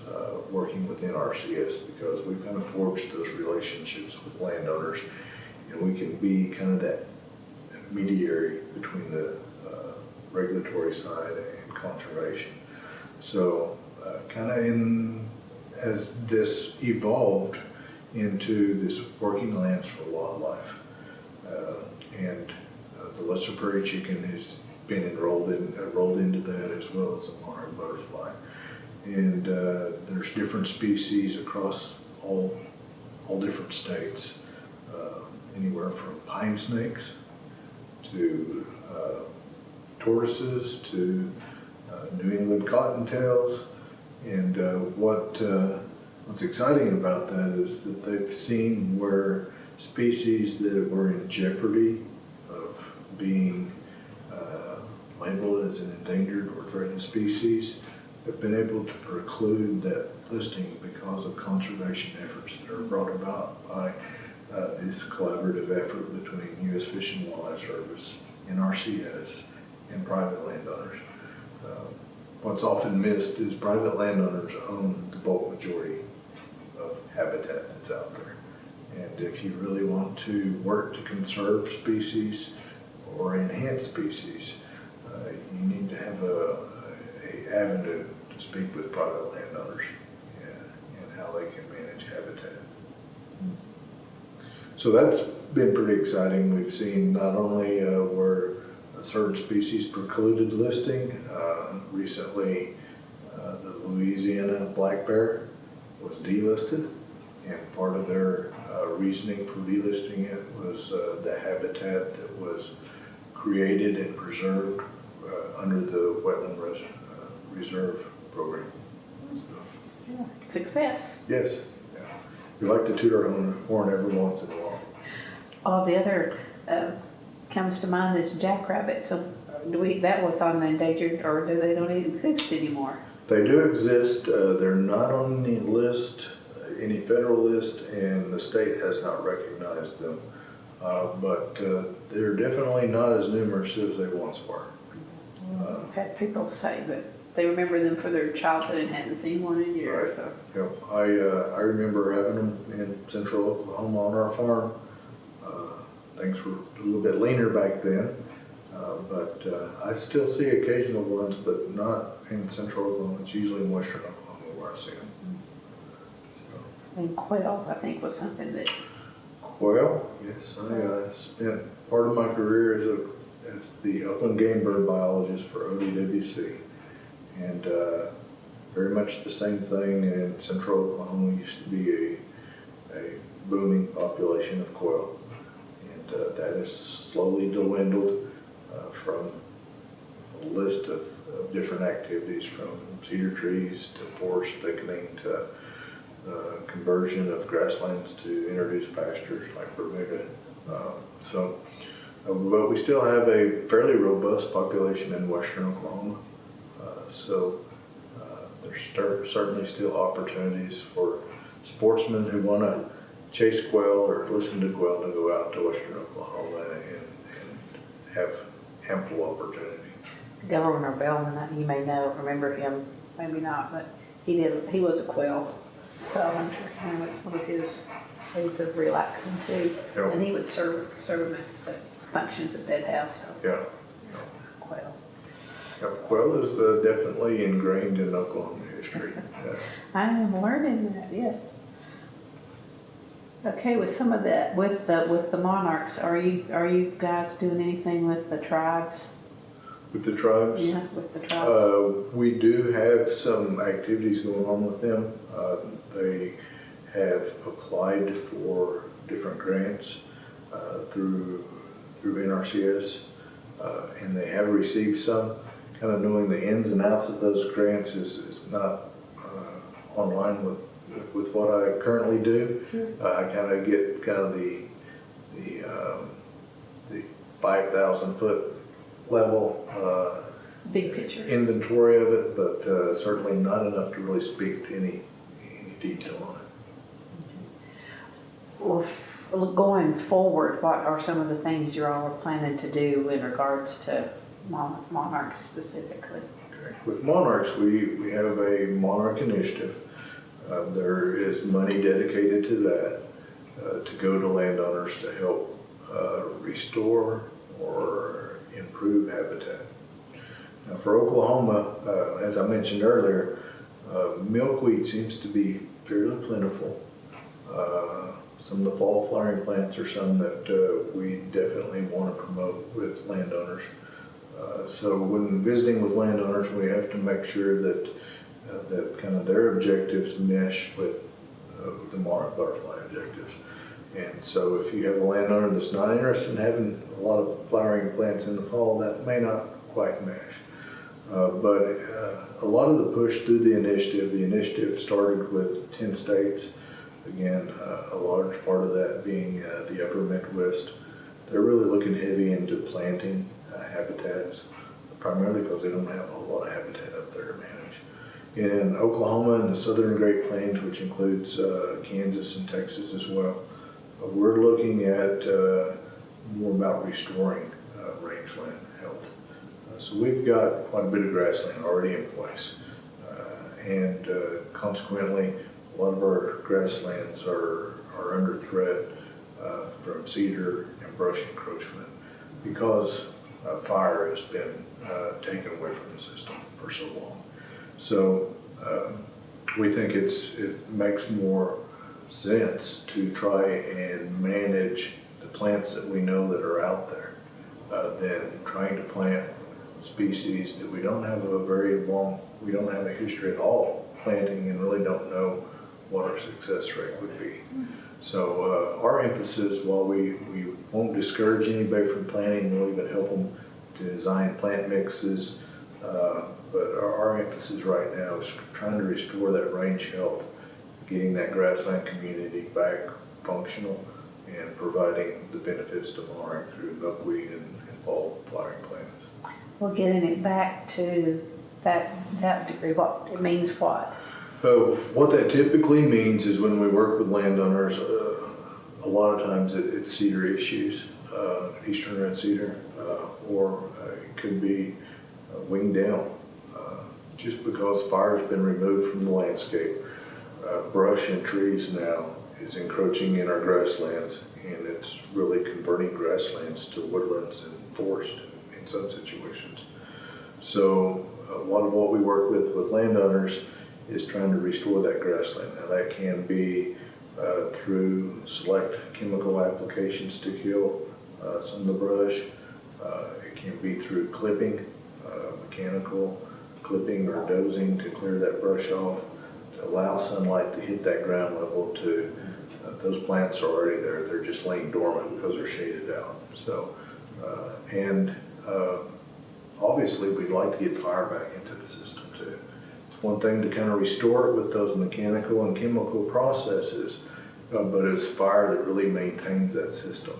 working with NRCS, because we kind of forged those relationships with landowners, and we can be kind of that mediator between the regulatory side and conservation. So kind of as this evolved into this working lands for wildlife, and the lesser prairie chicken has been enrolled into that, as well as the Monarch butterfly. And there's different species across all different states, anywhere from pine snakes to tortoises to New England cottontails. And what's exciting about that is that they've seen where species that were in jeopardy of being labeled as an endangered or threatened species have been able to preclude that listing because of conservation efforts that are brought about by this collaborative effort between U.S. Fish and Wildlife Service, NRCS, and private landowners. What's often missed is private landowners own the bulk majority of habitat that's out there. And if you really want to work to conserve species or enhance species, you need to have a avenue to speak with private landowners and how they can manage habitat. So that's been pretty exciting. We've seen not only where certain species precluded listing, recently the Louisiana black bear was delisted, and part of their reasoning for delisting it was the habitat that was created and preserved under the Wetland Reserve Program. Yeah. Success. Yes. Yeah. We like to toot our own horn every once in a while. All the other comes to mind is jackrabbit. So that was on the endangered, or do they don't even exist anymore? They do exist. They're not on any list, any federal list, and the state has not recognized them. But they're definitely not as numerous as they once were. I've had people say that they remember them for their childhood and hadn't seen one in years. Right. So. Yeah. I remember having them in central Oklahoma on our farm. Things were a little bit leaner back then, but I still see occasional ones, but not in central Oklahoma. It's usually in western Oklahoma where I see them. So. And quails, I think, was something that. Quail, yes. I spent part of my career as the upland game bird biologist for OOHRP, and very much the same thing in central Oklahoma. Used to be a booming population of quail. That has slowly dwindled from a list of different activities, from cedar trees to forest thickening to conversion of grasslands to introduced pastures like Bermuda. But we still have a fairly robust population in western Oklahoma. There's certainly still opportunities for sportsmen who want to chase quail or listen to quail to go out to western Oklahoma and have ample opportunity. Governor Bellman, you may remember him, maybe not, but he was a quail hunter, and it's one of his ways of relaxing too. Yeah. And he would serve them at the functions that they'd have, so. Yeah. Quail. Yep. Quail is definitely ingrained in Oklahoma history. Yeah. I am learning that, yes. Okay, with some of that, with the monarchs, are you guys doing anything with the tribes? With the tribes? Yeah, with the tribes. We do have some activities going on with them. They have applied for different grants through NRCS, and they have received some. Kind of knowing the ins and outs of those grants is not online with what I currently do. Sure. I kind of get the 5,000 foot level Big picture. inventory of it, but certainly not enough to really speak to any detail on it. Well, going forward, what are some of the things you all are planning to do in regards to monarchs specifically? Okay. With monarchs, we have a monarch initiative. There is money dedicated to that to go to landowners to help restore or improve habitat. Now for Oklahoma, as I mentioned earlier, milkweed seems to be fairly plentiful. Some of the fall flowering plants are some that we definitely want to promote with landowners. So when visiting with landowners, we have to make sure that kind of their objectives mesh with the monarch butterfly objectives. And so if you have a landowner that's not interested in having a lot of flowering plants in the fall, that may not quite mesh. But a lot of the push through the initiative started with 10 states. Again, a large part of that being the upper Midwest. They're really looking heavy into planting habitats, primarily because they don't have a whole lot of habitat up there to manage. In Oklahoma and the southern Great Plains, which includes Kansas and Texas as well, we're looking at more about restoring rangeland health. So we've got quite a bit of grassland already in place, and consequently, a lot of our grasslands are under threat from cedar and brush encroachment because fire has been taken away from the system for so long. So we think it makes more sense to try and manage the plants that we know that are out there than trying to plant species that we don't have we don't have a history at all planting and really don't know what our success rate would be. So our emphasis, while we won't discourage anybody from planting, we'll even help them to design plant mixes, but our emphasis right now is trying to restore that range health, getting that grassland community back functional, and providing the benefits to monarch through milkweed and fall flowering plants. Well, getting it back to that degree, what it means what? What that typically means is when we work with landowners, a lot of times it's cedar issues, eastern red cedar, or it could be winged elm. Just because fire's been removed from the landscape, brush and trees now is encroaching in our grasslands, and it's really converting grasslands to woodlands and forest in some situations. So a lot of what we work with landowners is trying to restore that grassland. Now that can be through select chemical applications to kill some of the brush. It can be through clipping, mechanical clipping or dozing to clear that brush off, to allow sunlight to hit that ground level to, those plants are already there, they're just laying dormant because they're shaded out. So, obviously we'd like to get fire back into the system too. It's one thing to kind of restore it with those mechanical and chemical processes, but it's fire that really maintains that system.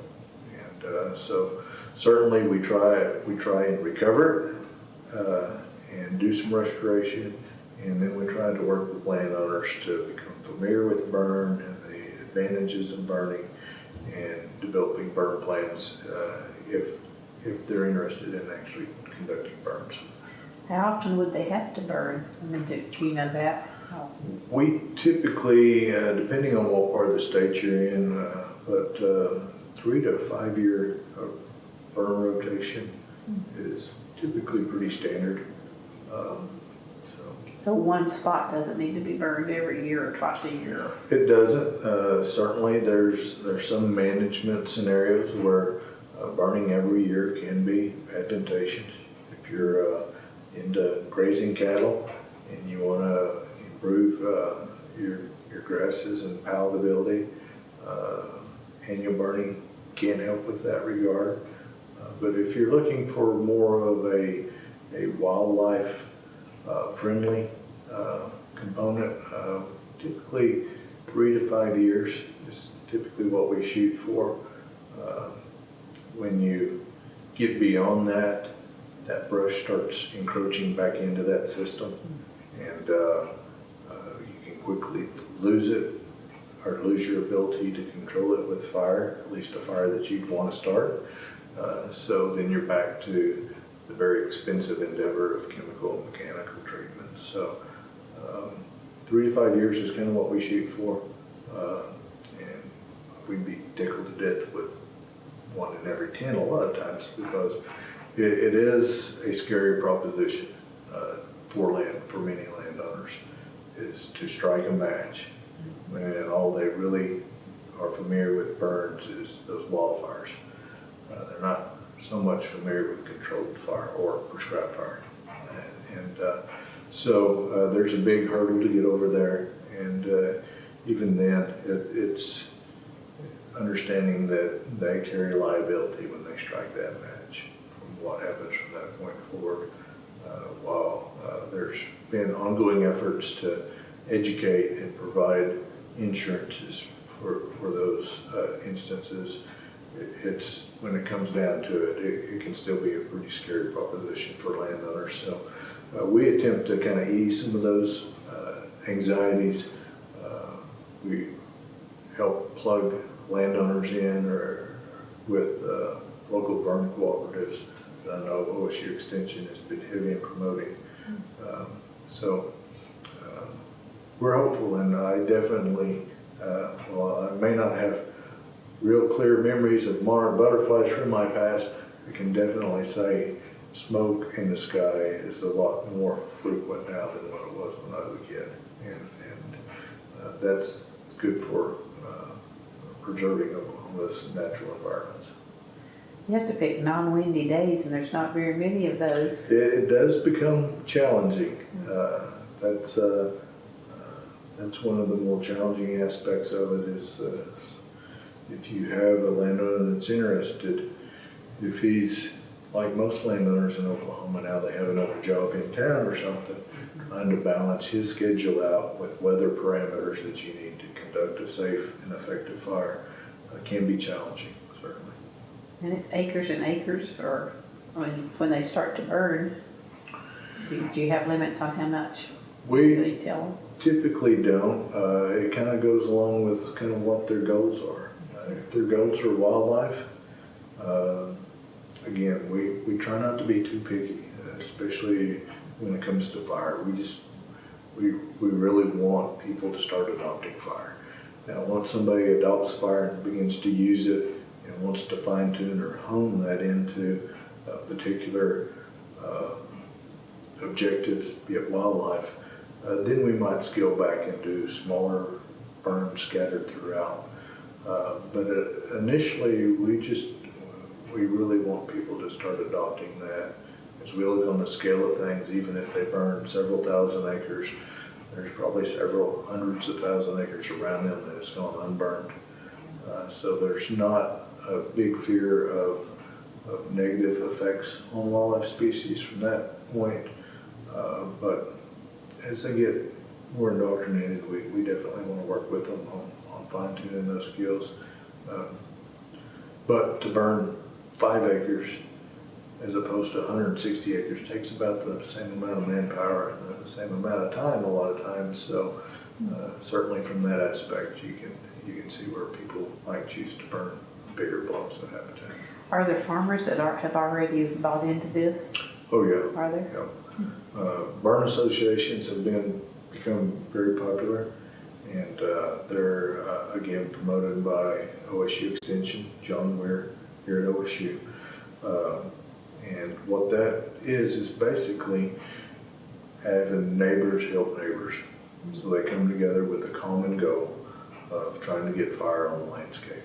And so certainly we try and recover it and do some restoration, and then we try to work with landowners to become familiar with burn and the advantages of burning and developing burn plans if they're interested in actually conducting burns. How often would they have to burn? I mean, do you know that? Oh. We typically, depending on what part of the state you're in, but 3 to 5 year burn rotation is typically pretty standard. So one spot doesn't need to be burned every year or twice a year? It doesn't. Certainly there's some management scenarios where burning every year can be advantageous. If you're into grazing cattle and you want to improve your grasses and palatability, annual burning can help with that regard. But if you're looking for more of a wildlife friendly component, typically 3 to 5 years is typically what we shoot for. When you get beyond that, that brush starts encroaching back into that system, and you can quickly lose it or lose your ability to control it with fire, at least a fire that you'd want to start. So then you're back to the very expensive endeavor of chemical and mechanical treatment. So 3 to 5 years is kind of what we shoot for, and we'd be tickled to death with 1 in every 10 a lot of times, because it is a scary proposition for many landowners, is to strike a match when all they really are familiar with burns is those wildfires. They're not so much familiar with controlled fire or prescribed fire. So there's a big hurdle to get over there, and even then it's understanding that they carry liability when they strike that match from what happens from that point forward. While there's been ongoing efforts to educate and provide insurances for those instances, it's when it comes down to it, it can still be a pretty scary proposition for landowners. So we attempt to kind of ease some of those anxieties. We help plug landowners in or with local burn cooperatives that I know OSU Extension has been heavy in promoting. So we're hopeful, and I definitely, while I may not have real clear memories of Monarch Butterflies from my past, I can definitely say smoke in the sky is a lot more frequent now than what it was when I was a kid, and that's good for preserving Oklahoma's natural environments. You have to pick non-windy days, and there's not very many of those. It does become challenging. That's one of the more challenging aspects of it is if you have a landowner that's interested, if he's like most landowners in Oklahoma now, they have another job in town or something, trying to balance his schedule out with weather parameters that you need to conduct a safe and effective fire can be challenging, certainly. And it's acres and acres, or, I mean, when they start to burn, do you have limits on how much? Do you tell them? Typically don't. It kind of goes along with kind of what their goals are. If their goals are wildlife, again, we try not to be too picky, especially when it comes to fire. We really want people to start adopting fire. Now, once somebody adopts fire and begins to use it and wants to fine tune or hone that into particular objectives, be it wildlife, then we might scale back and do smaller burns scattered throughout. But initially, we really want people to start adopting that. As we look on the scale of things, even if they burn several thousand acres, there's probably several hundreds of thousand acres around them that has gone unburned. So there's not a big fear of negative effects on wildlife species from that point. But as they get more indoctrinated, we definitely want to work with them on fine-tuning those skills. But to burn 5 acres as opposed to 160 acres takes about the same amount of manpower and the same amount of time a lot of times. So certainly from that aspect, you can see where people might choose to burn bigger blocks of habitat. Are there farmers that have already bought into this? Oh yeah. Are there? Yeah. Burn associations have become very popular, and they're again promoted by OSU Extension, John Weir here at OSU. And what that is basically having neighbors help neighbors. So they come together with a common goal of trying to get fire on the landscape.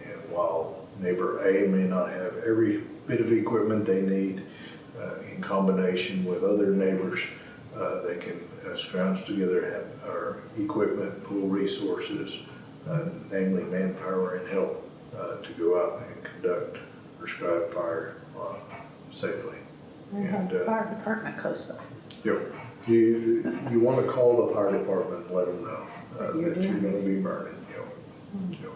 And while neighbor A may not have every bit of equipment they need, in combination with other neighbors, they can scrounge together our equipment, pool resources, namely manpower and help to go out and conduct prescribed fire safely. We have the fire department close by. Yep. You want to call the fire department and let them know that you're going to be burning. Yep.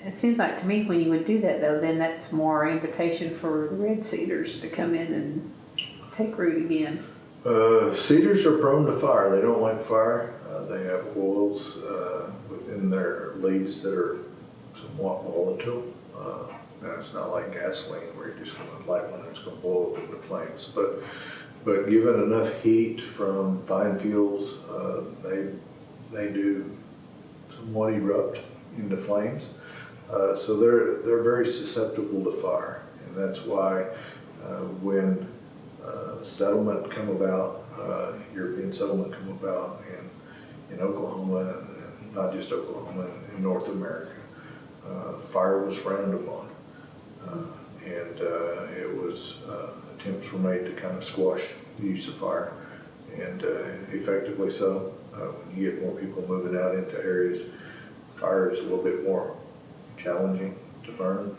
It seems like to me when you would do that though, then that's more invitation for the red cedars to come in and take root again. Cedars are prone to fire. They don't like fire. They have oils within their leaves that are somewhat volatile. Now it's not like gasoline where you're just going to light one and it's going to blow up into flames. But given enough heat from fine fuels, they do somewhat erupt into flames. So they're very susceptible to fire, and that's why when settlement come about, European settlement come about in Oklahoma, and not just Oklahoma, in North America, fire was frowned upon, and it was attempts were made to kind of squash the use of fire, and effectively so. When you get more people moving out into areas, fire is a little bit more challenging to burn.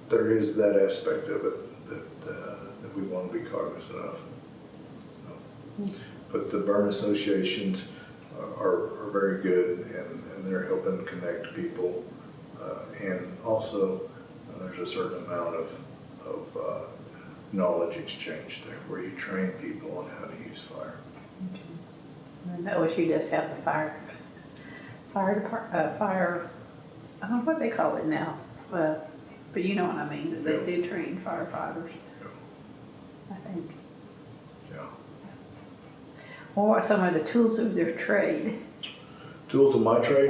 There is that aspect of it that we want to be cognizant of. But the burn associations are very good, and they're helping connect people. And also, there's a certain amount of knowledge exchange there, where you train people on how to use fire. And OSU does have the fire department, fire, I don't know what they call it now, but you know what I mean, that they do train firefighters, I think. Yeah. What are some of the tools of their trade? Tools of my trade?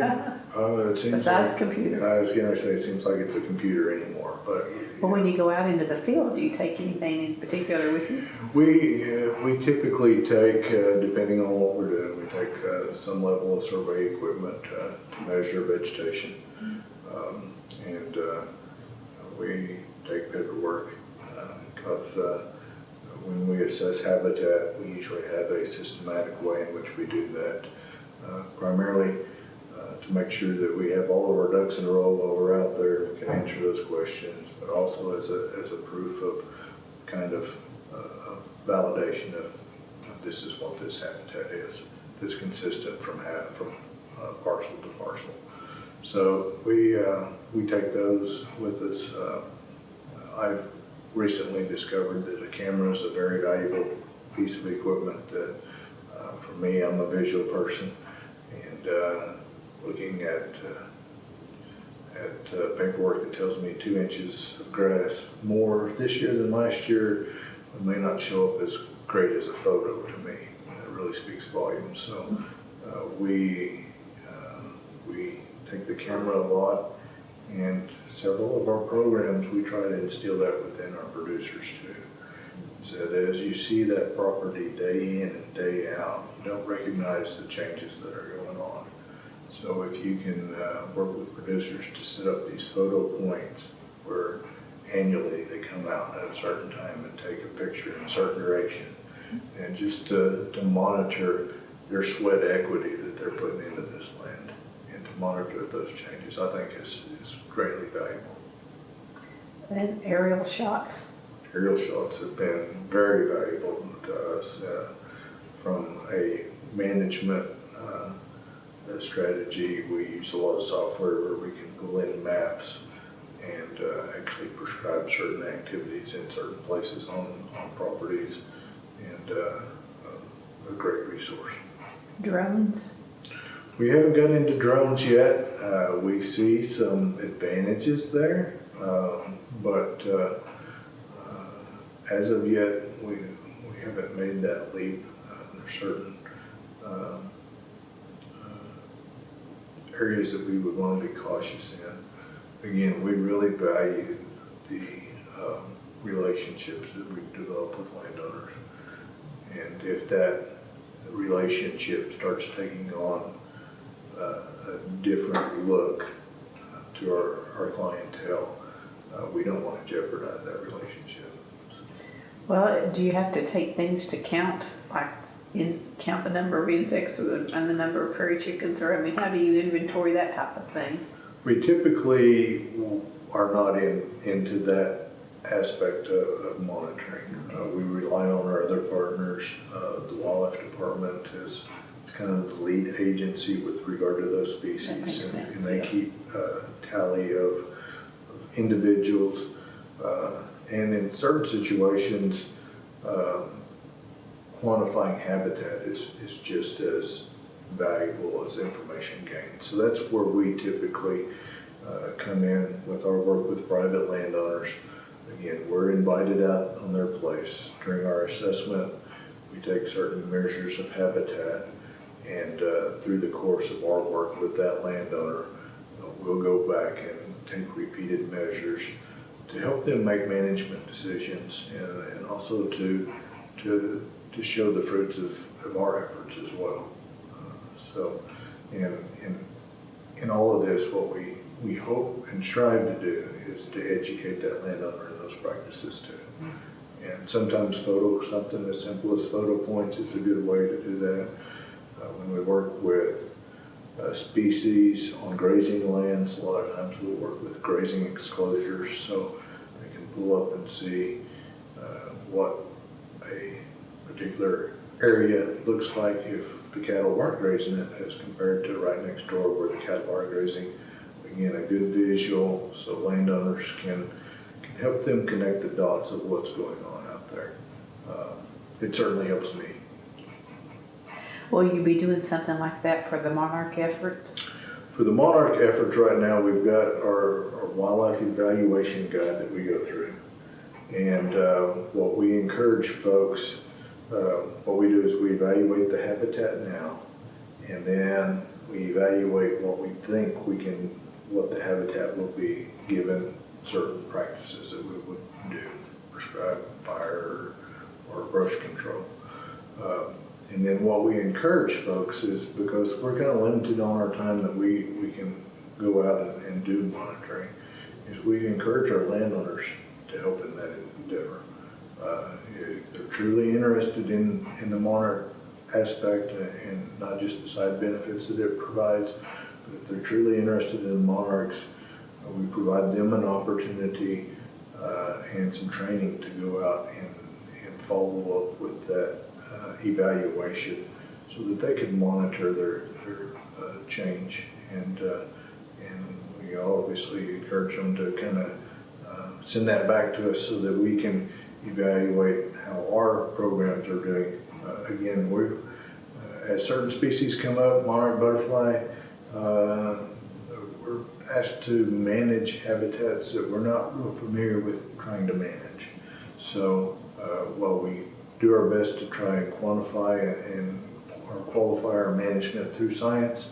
It seems Besides like, computer. I was going to say it seems like it's a computer anymore, but. Well, when you go out into the field, do you take anything in particular with you? We typically take, depending on what we're doing, we take some level of survey equipment to measure vegetation. And we take paperwork because when we assess habitat, we usually have a systematic way in which we do that. Primarily to make sure that we have all of our ducks in a row while we're out there and can answer those questions, but also as a proof of kind of validation of this is what this habitat is. That's consistent from parcel to parcel. So we take those with us. I've recently discovered that a camera is a very valuable piece of equipment that for me, I'm a visual person, and looking at paperwork that tells me 2 inches of grass more this year than last year may not show up as great as a photo to me. It really speaks volumes. So we take the camera a lot, and several of our programs we try to instill that within our producers too. So that as you see that property day in and day out, you don't recognize the changes that are going on. So if you can work with producers to set up these photo points where annually they come out at a certain time and take a picture in a certain direction, and just to monitor their sweat equity that they're putting into this land, and to monitor those changes, I think is greatly valuable. And aerial shots. Aerial shots have been very valuable to us from a management strategy. We use a lot of software where we can pull in maps and actually prescribe certain activities in certain places on properties, and a great resource. Drones. We haven't got into drones yet. We see some advantages there. But as of yet, we haven't made that leap. There's certain areas that we would want to be cautious in. Again, we really value the relationships that we develop with landowners. And if that relationship starts taking on a different look to our clientele, we don't want to jeopardize that relationship. Well, do you have to take things to count, like count the number of insects and the number of prairie chickens, or I mean, how do you inventory that type of thing? We typically are not into that aspect of monitoring. We rely on our other partners. The wildlife department is kind of the lead agency with regard to those species, and they keep tally of individuals. And in certain situations, quantifying habitat is just as valuable as information gained. So that's where we typically come in with our work with private landowners. Again, we're invited out on their place. During our assessment, we take certain measures of habitat, and through the course of our work with that landowner, we'll go back and take repeated measures to help them make management decisions, and also to show the fruits of our efforts as well. So in all of this, what we hope and strive to do is to educate that landowner in those practices too. And sometimes something as simple as photo points is a good way to do that. When we work with species on grazing lands, a lot of times we'll work with grazing exclosures, so they can pull up and see what a particular area looks like if the cattle weren't grazing it as compared to right next door where the cattle are grazing. Again, a good visual so landowners can help them connect the dots of what's going on out there. It certainly helps me. Will you be doing something like that for the Monarch efforts? For the Monarch efforts right now, we've got our wildlife evaluation guide that we go through. And what we encourage folks, what we do is we evaluate the habitat now, and then we evaluate what we think what the habitat will be given certain practices that we would do, prescribe fire or brush control. And then what we encourage folks is, because we're kind of limited on our time that we can go out and do monitoring, is we encourage our landowners to help in that endeavor. If they're truly interested in the monarch aspect and not just the side benefits that it provides, but if they're truly interested in monarchs, we provide them an opportunity and some training to go out and follow up with that evaluation so that they can monitor their change. And we obviously encourage them to kind of send that back to us so that we can evaluate how our programs are doing. Again, as certain species come up, monarch butterfly, we're asked to manage habitats that we're not real familiar with trying to manage. So while we do our best to try and quantify or qualify our management through science,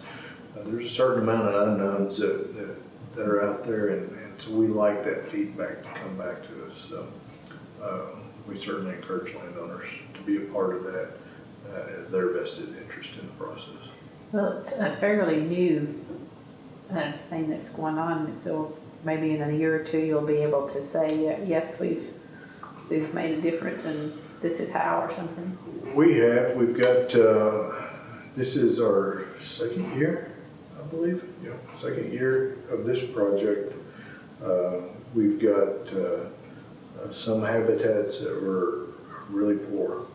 there's a certain amount of unknowns that are out there, and so we like that feedback to come back to us. So we certainly encourage landowners to be a part of that as their vested interest in the process. Well, it's a fairly new thing that's going on, so maybe in a year or two you'll be able to say, yes, we've made a difference and this is how, or something. We've got, this is our second year, I believe. Yeah, second year of this project. We've got some habitats that were really poor.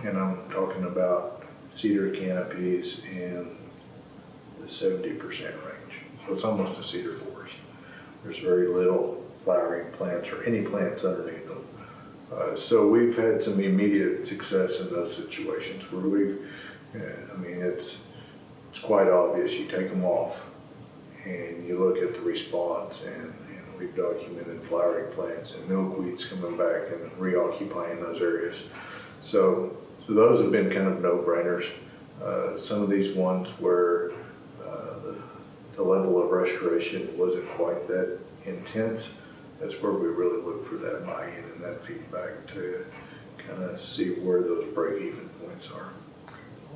And I'm talking about cedar canopies in the 70% range. So it's almost a cedar forest. There's very little flowering plants or any plants underneath them. So we've had some immediate success in those situations where it's quite obvious. You take them off and you look at the response, and we've documented flowering plants and milkweeds coming back and reoccupying those areas. So those have been kind of no-brainers. Some of these ones where the level of restoration wasn't quite that intense, that's where we really look for that buy-in and that feedback to kind of see where those break-even points are.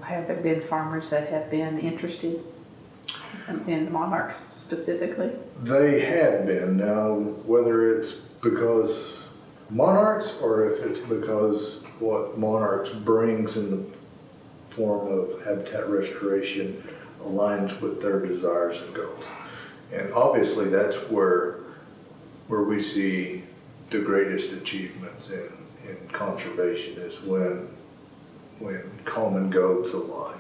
Have there been farmers that have been interested in monarchs specifically? They have been. Now, whether it's because monarchs or if it's because what monarchs brings in the form of habitat restoration aligns with their desires and goals. And obviously that's where we see the greatest achievements in conservation is when common goals align.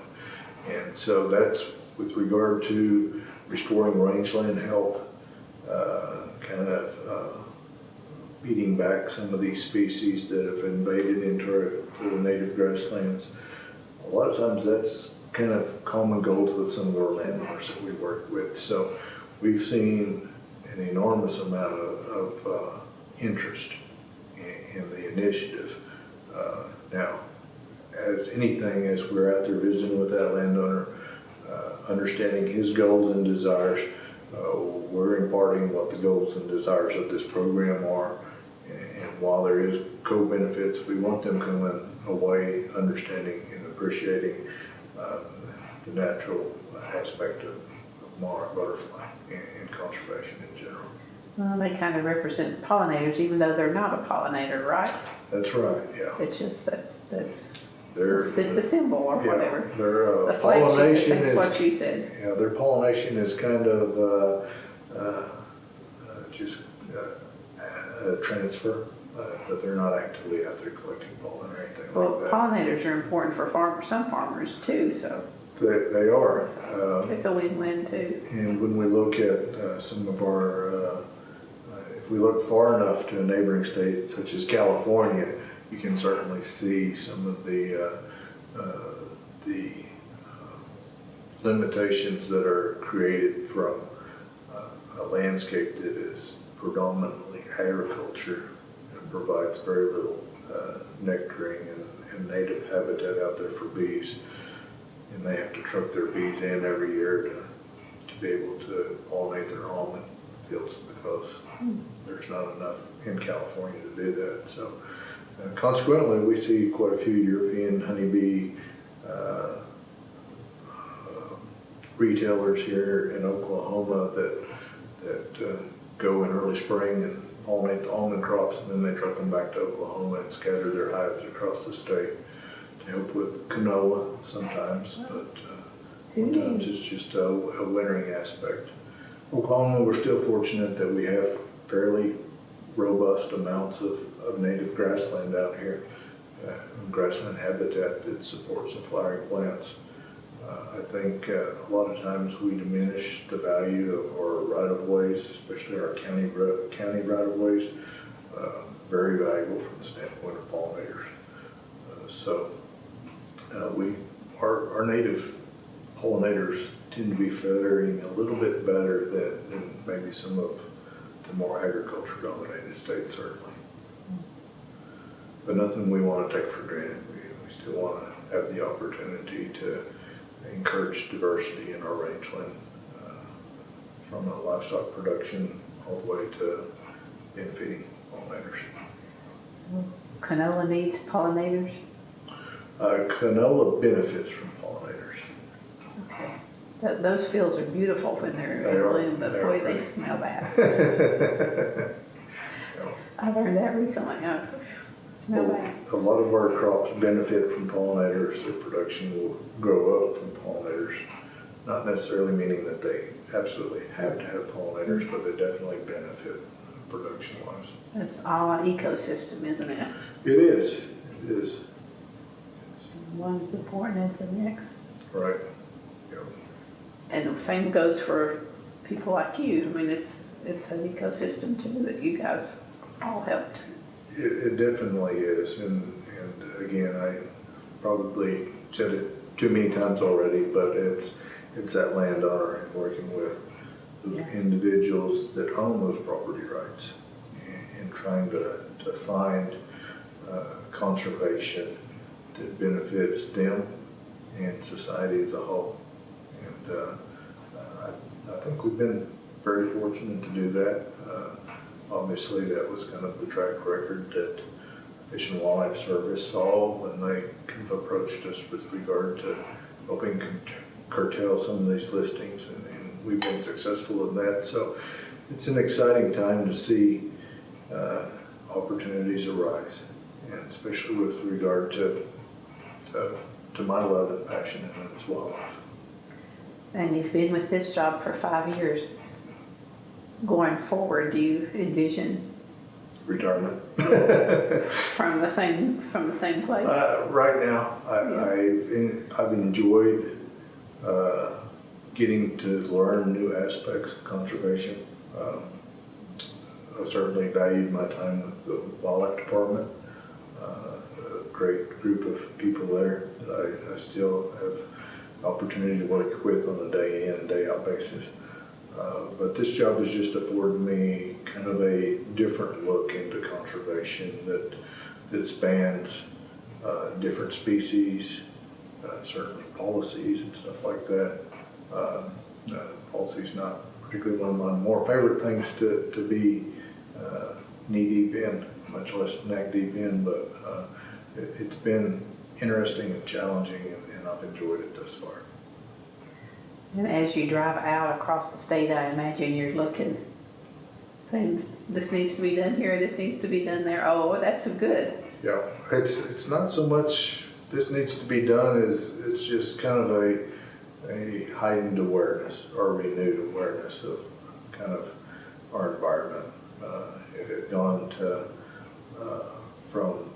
And so that's with regard to restoring rangeland health, kind of beating back some of these species that have invaded into the native grasslands. A lot of times that's kind of common goals with some of our landowners that we work with. So we've seen an enormous amount of interest in the initiative. Now, as anything, as we're out there visiting with that landowner, understanding his goals and desires, we're imparting what the goals and desires of this program are. And while there is co-benefits, we want them coming away understanding and appreciating the natural aspect of monarch butterfly and conservation in general. Well, they kind of represent pollinators, even though they're not a pollinator, right? That's right, yeah. It's just that's They're, the symbol or yeah, whatever. Their The flagship, pollination that's is what you said. Yeah, their pollination is kind of just a transfer, but they're not actively out there collecting pollen or anything Well, like that. pollinators are important for some farmers too, so They are. it's a win-win too. And when we look at some of our, if we look far enough to a neighboring state such as California, you can certainly see some of the limitations that are created from a landscape that is predominantly agriculture and provides very little nectaring and native habitat out there for bees. And they have to truck their bees in every year to be able to pollinate their almond fields because there's not enough in California to do that. So consequently, we see quite a few European honeybee retailers here in Oklahoma that go in early spring and pollinate the almond crops, and then they truck them back to Oklahoma and scatter their hives across the state to help with canola sometimes, but sometimes it's just a wintering aspect. Oklahoma, we're still fortunate that we have fairly robust amounts of native grassland out here, grassland habitat that supports the flowering plants. I think a lot of times we diminish the value of our right-of-ways, especially our county right-of-ways, very valuable from the standpoint of pollinators. Our native pollinators tend to be faring a little bit better than maybe some of the more agriculture-dominated states, certainly. But nothing we want to take for granted. We still want to have the opportunity to encourage diversity in our rangeland, from a livestock production all the way to benefiting pollinators. Canola needs pollinators? Canola benefits from pollinators. Okay. Those fields are beautiful when they're in bloom, but boy, they smell bad. I learned that recently. Smell bad. A lot of our crops benefit from pollinators. Their production will grow up from pollinators. Not necessarily meaning that they absolutely have to have pollinators, but they definitely benefit production-wise. That's all an ecosystem, isn't it? It is. It is. One's as important as the next. Right. Yep. And the same goes for people like you. I mean, it's an ecosystem too that you guys all helped. It definitely is, and again, I probably said it too many times already, but it's that landowner and working with Yeah. individuals that own those property rights and trying to find conservation that benefits them and society as a whole. And I think we've been very fortunate to do that. Obviously, that was kind of the track record that Fish and Wildlife Service saw when they kind of approached us with regard to helping curtail some of these listings, and we've been successful in that. So it's an exciting time to see opportunities arise, and especially with regard to my love and passion, and that's wildlife. And you've been with this job for 5 years. Going forward, do you envision Retirement. from the same place? Right now, I've enjoyed getting to learn new aspects of conservation. I certainly valued my time with the wildlife department. A great group of people there that I still have opportunity to work with on a day in and day out basis. But this job has just afforded me kind of a different look into conservation that spans different species, certainly policies and stuff like that. Policy's not particularly one of my more favorite things to be knee deep in, much less neck deep in, but it's been interesting and challenging, and I've enjoyed it thus far. And as you drive out across the state, I imagine you're looking, saying, this needs to be done here, this needs to be done there. Oh, that's good. Yeah, it's not so much this needs to be done as it's just kind of a heightened awareness or renewed awareness of kind of our environment. It had gone to from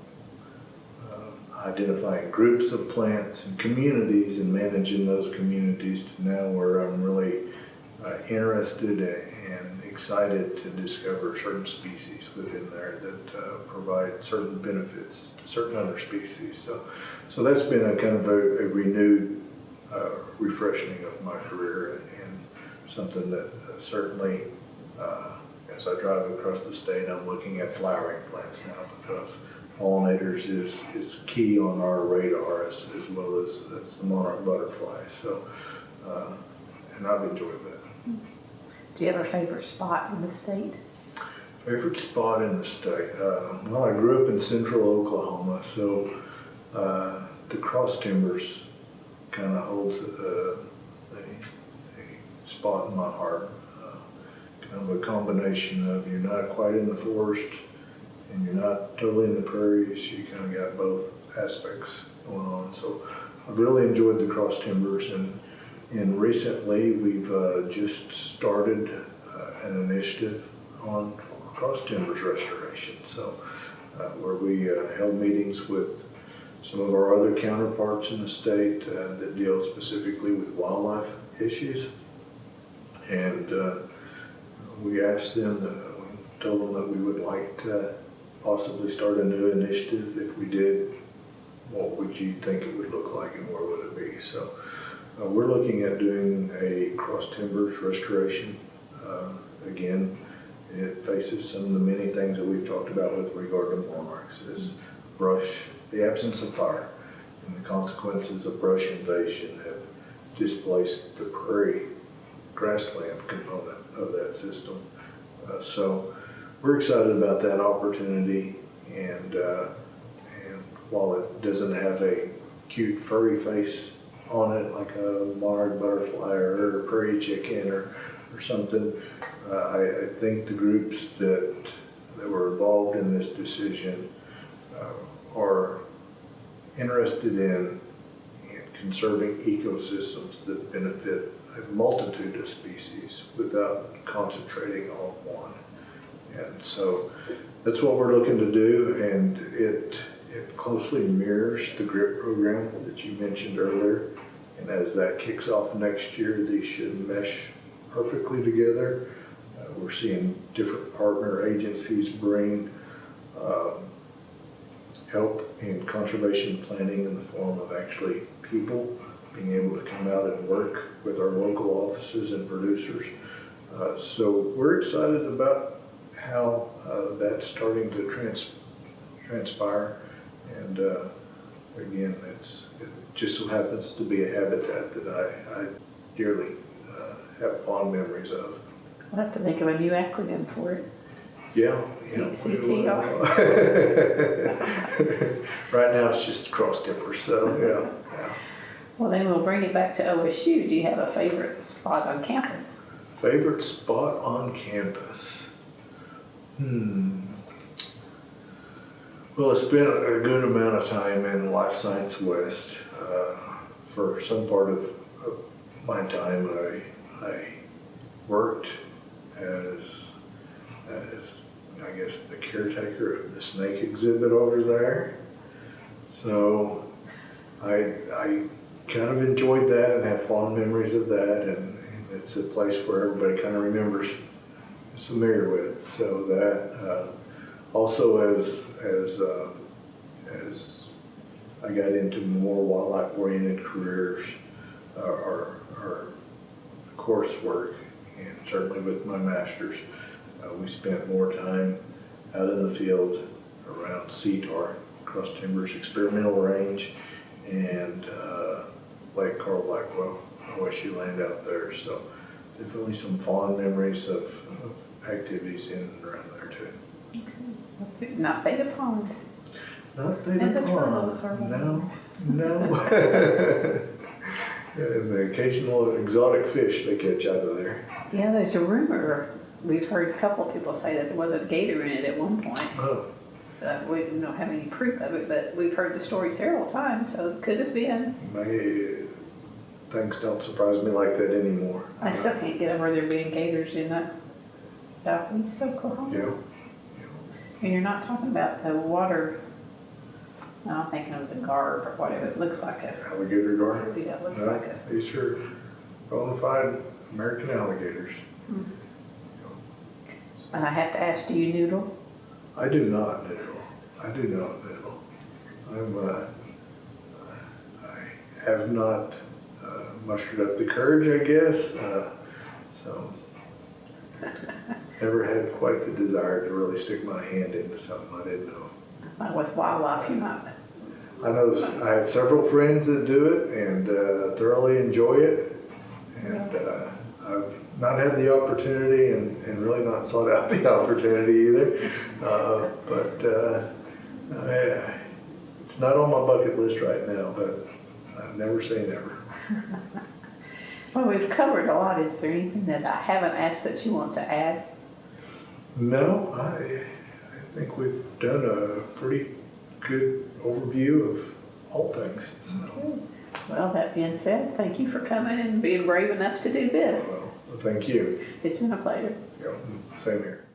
identifying groups of plants and communities and managing those communities to now where I'm really interested and excited to discover certain species within there that provide certain benefits to certain other species. So that's been a kind of a renewed refreshing of my career, and something that certainly as I drive across the state, I'm looking at flowering plants now, because pollinators is key on our radar as well as the monarch butterflies. So, and I've enjoyed that. Do you have a favorite spot in the state? Favorite spot in the state? Well, I grew up in central Oklahoma, so the cross timbers kind of holds a spot in my heart. Kind of a combination of you're not quite in the forest and you're not totally in the prairies. You kind of got both aspects going on. So I've really enjoyed the cross timbers, and recently we've just started an initiative on cross timbers restoration. So where we held meetings with some of our other counterparts in the state that deal specifically with wildlife issues, and we asked them, we told them that we would like to possibly start a new initiative. If we did, what would you think it would look like and where would it be? So we're looking at doing a cross timbers restoration. Again, it faces some of the many things that we've talked about with regard to monarchs, is brush, the absence of fire, and the consequences of brush invasion have displaced the prairie grassland component of that system. So we're excited about that opportunity, and while it doesn't have a cute furry face on it like a monarch butterfly or a prairie chicken or something, I think the groups that were involved in this decision are interested in conserving ecosystems that benefit a multitude of species without concentrating on one. And so that's what we're looking to do, and it closely mirrors the GRIP program that you mentioned earlier. And as that kicks off next year, these should mesh perfectly together. We're seeing different partner agencies bring help in conservation planning in the form of actually people being able to come out and work with our local offices and producers So we're excited about how that's starting to transpire. And again, it just so happens to be a habitat that I dearly have fond memories of. I'll have to think of a new acronym for it. Yeah. CTR. Right now it's just cross timbers, so yeah. Well, then we'll bring it back to OSU. Do you have a favorite spot on campus? Favorite spot on campus? Well, I spent a good amount of time in Life Science West. For some part of my time, I worked as I guess the caretaker of the snake exhibit over there. So I kind of enjoyed that and have fond memories of that, and it's a place where everybody kind of remembers, is familiar with. So that also as I got into more wildlife-oriented careers, or coursework, and certainly with my master's, we spent more time out in the field around CTAR, Cross Timbers Experimental Range, and Lake Carl Blackwell, OSU land out there. So definitely some fond memories of activities in and around there too. Okay. Not Theta Pond. Not Theta And the Pond. turtles are No. And the occasional exotic fish they catch out of there. Yeah, there's a rumor. We've heard a couple of people say that there was a gator in it at one point. Oh. We don't have any proof of it, but we've heard the story several times, so it could have been. Things don't surprise me like that anymore. I still can't get over there being gators in southeast Oklahoma. Yeah. And you're not talking about the water. I'm thinking of the garb or whatever. It looks like a Alligator gar? Yeah, it looks No, like a. these are bona fide American alligators. I have to ask, do you noodle? I do not noodle. I do not noodle. I have not mustered up the courage, I guess. So never had quite the desire to really stick my hand into something I didn't know. With wildlife, you're not. I know I have several friends that do it and thoroughly enjoy it, and I've not had the opportunity and really not sought out the opportunity either, but it's not on my bucket list right now, but I never say never. Well, we've covered a lot. Is there anything that I haven't asked that you want to add? No, I think we've done a pretty good overview of all things. So. Okay. Well, that being said, thank you for coming and being brave enough to do this. Well, thank you. It's been a pleasure. Yeah, same here.